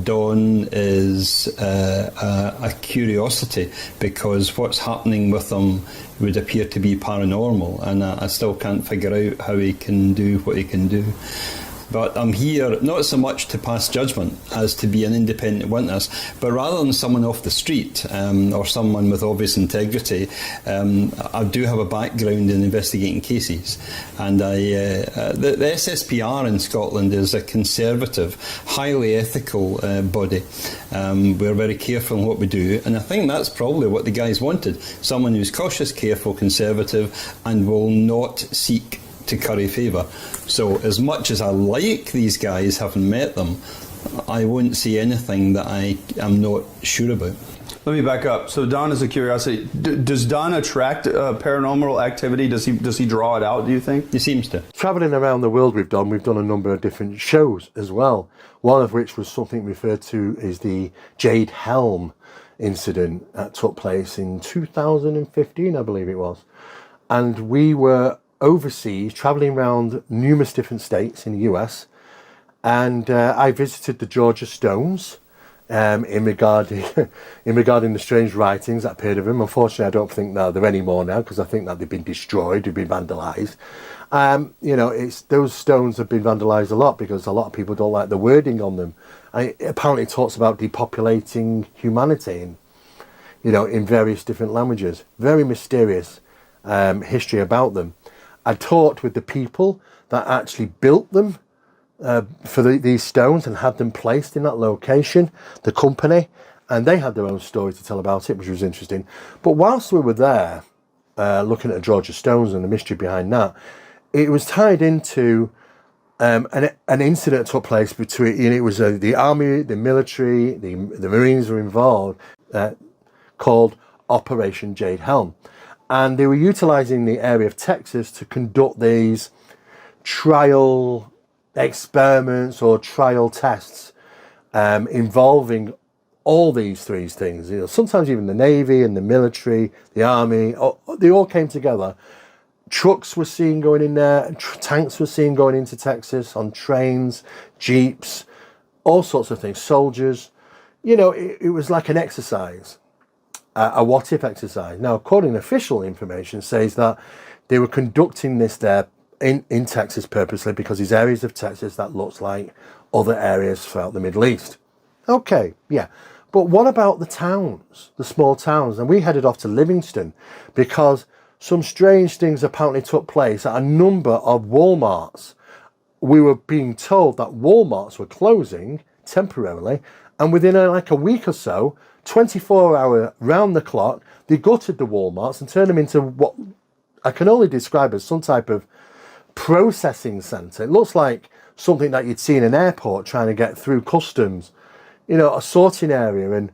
Don is a curiosity, because what's happening with him would appear to be paranormal, and I still can't figure out how he can do what he can do. But I'm here not so much to pass judgment as to be an independent witness, but rather than someone off the street or someone with obvious integrity. I do have a background in investigating cases, and the SSPR in Scotland is a conservative, highly ethical body. We're very careful in what we do, and I think that's probably what the guys wanted: someone who's cautious, careful, conservative, and will not seek to curry favour. So as much as I like these guys, having met them, I won't see anything that I am not sure about.
Let me back up. So Don is a curiosity. Does Don attract paranormal activity? Does he draw it out, do you think?
He seems to.
Travelling around the world we've done a number of different shows as well. One of which was something referred to as the Jade Helm incident that took place in 2015, I believe it was. And we were overseas, travelling around numerous different states in the US, and I visited the Georgia Stones in regarding the strange writings that appeared of them. Unfortunately, I don't think that they're any more now, because I think that they've been destroyed, they've been vandalised. You know, those stones have been vandalised a lot because a lot of people don't like the wording on them. Apparently, it talks about depopulating humanity, in various different languages. Very mysterious history about them. I talked with the people that actually built them for these stones and had them placed in that location, the company, and they had their own story to tell about it, which was interesting. But whilst we were there, looking at the Georgia Stones and the mystery behind that, it was tied into an incident that took place between, it was the army, the military, the Marines were involved, called Operation Jade Helm. And they were utilising the area of Texas to conduct these trial experiments or trial tests involving all these three things. Sometimes even the Navy and the military, the Army, they all came together. Trucks were seen going in there, tanks were seen going into Texas on trains, jeeps, all sorts of things, soldiers. It was like an exercise. A what-if exercise. Now, according to official information, says that they were conducting this there in Texas purposely because there's areas of Texas that looks like other areas throughout the Middle East. Okay, yeah. But what about the towns, the small towns? And we headed off to Livingston because some strange things apparently took place at a number of Walmarts. We were being told that Walmarts were closing temporarily, and within like a week or so, 24-hour round the clock, they gutted the Walmarts and turned them into what I can only describe as some type of processing centre. It looks like something that you'd see in an airport trying to get through customs, a sorting area. And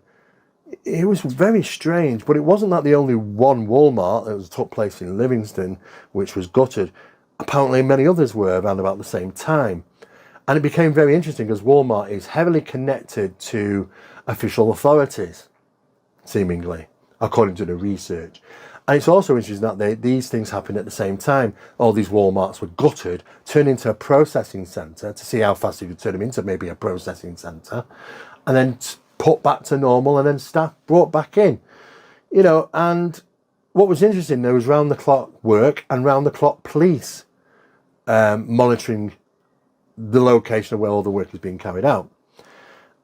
it was very strange, but it wasn't that the only one Walmart that took place in Livingston, which was gutted. Apparently many others were around about the same time. And it became very interesting because Walmart is heavily connected to official authorities. seemingly, according to the research. And it's also interesting that these things happen at the same time. All these Walmarts were gutted, turned into a processing centre to see how fast you could turn them into maybe a processing centre, and then put back to normal, and then staff brought back in. You know, and what was interesting, there was round-the-clock work and round-the-clock police monitoring the location of where all the work is being carried out.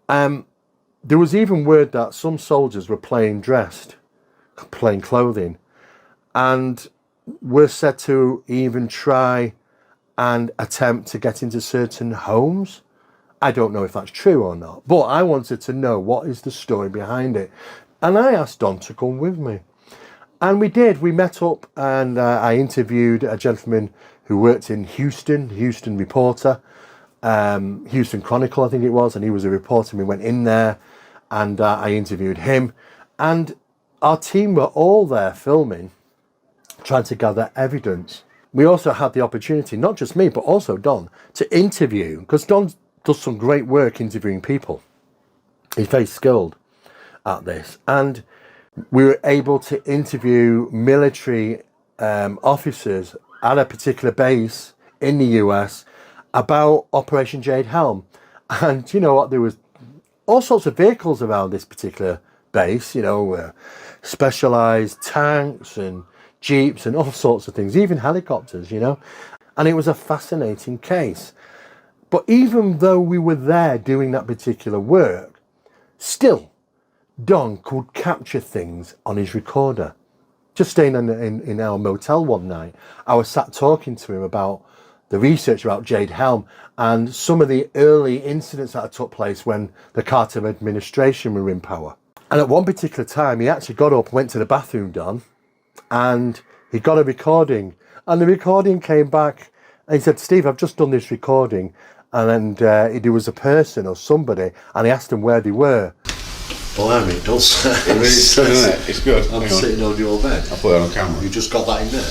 There was even word that some soldiers were plain clothing, and were said to even try and attempt to get into certain homes. I don't know if that's true or not, but I wanted to know what is the story behind it. And I asked Don to come with me. And we did. We met up, and I interviewed a gentleman who worked in Houston reporter, Houston Chronicle, I think it was, and he was a reporter. We went in there, and I interviewed him. And our team were all there filming, trying to gather evidence. We also had the opportunity, not just me, but also Don, to interview, because Don does some great work interviewing people. He's very skilled at this. And we were able to interview military officers at a particular base in the US about Operation Jade Helm. And you know what, there was all sorts of vehicles around this particular base, you know, specialized tanks and jeeps and all sorts of things, even helicopters, you know. And it was a fascinating case. But even though we were there doing that particular work, still Don could capture things on his recorder. Just staying in our motel one night, I was sat talking to him about the research about Jade Helm and some of the early incidents that took place when the Carter administration were in power. And at one particular time, he actually got up, went to the bathroom, Don, and he got a recording. And the recording came back, and he said, "Steve, I've just done this recording." And there was a person or somebody, and he asked them where they were. Blimey, it does.
It really does, doesn't it? It's good.
I'm sitting on your bed.
I'll put it on camera.
You just got that in there.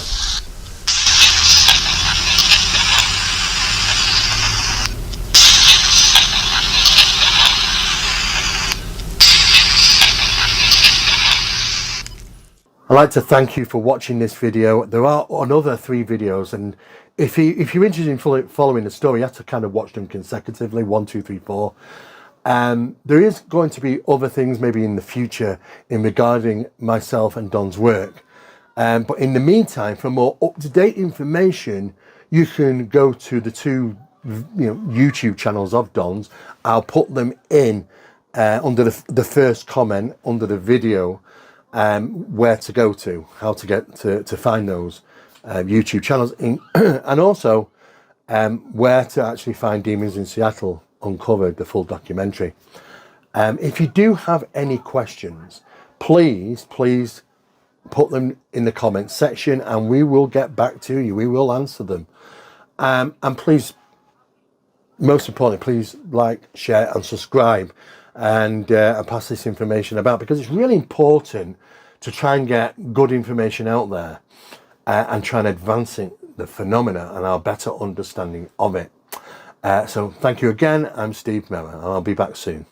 I'd like to thank you for watching this video. There are another 3 videos, and if you're interested in following the story, you have to kind of watch them consecutively, 1, 2, 3, 4. There is going to be other things maybe in the future in regarding myself and Don's work. But in the meantime, for more up-to-date information, you can go to the 2 YouTube channels of Don's. I'll put them in under the first comment under the video, where to go to, how to get to find those YouTube channels, and also where to actually find Demons in Seattle Uncovered, the full documentary. If you do have any questions, please put them in the comments section, and we will get back to you. We will answer them. And please, most importantly, please like, share and subscribe, and pass this information about, because it's really important to try and get good information out there and try and advancing the phenomena and our better understanding of it. So thank you again. I'm Steve Mera, and I'll be back soon.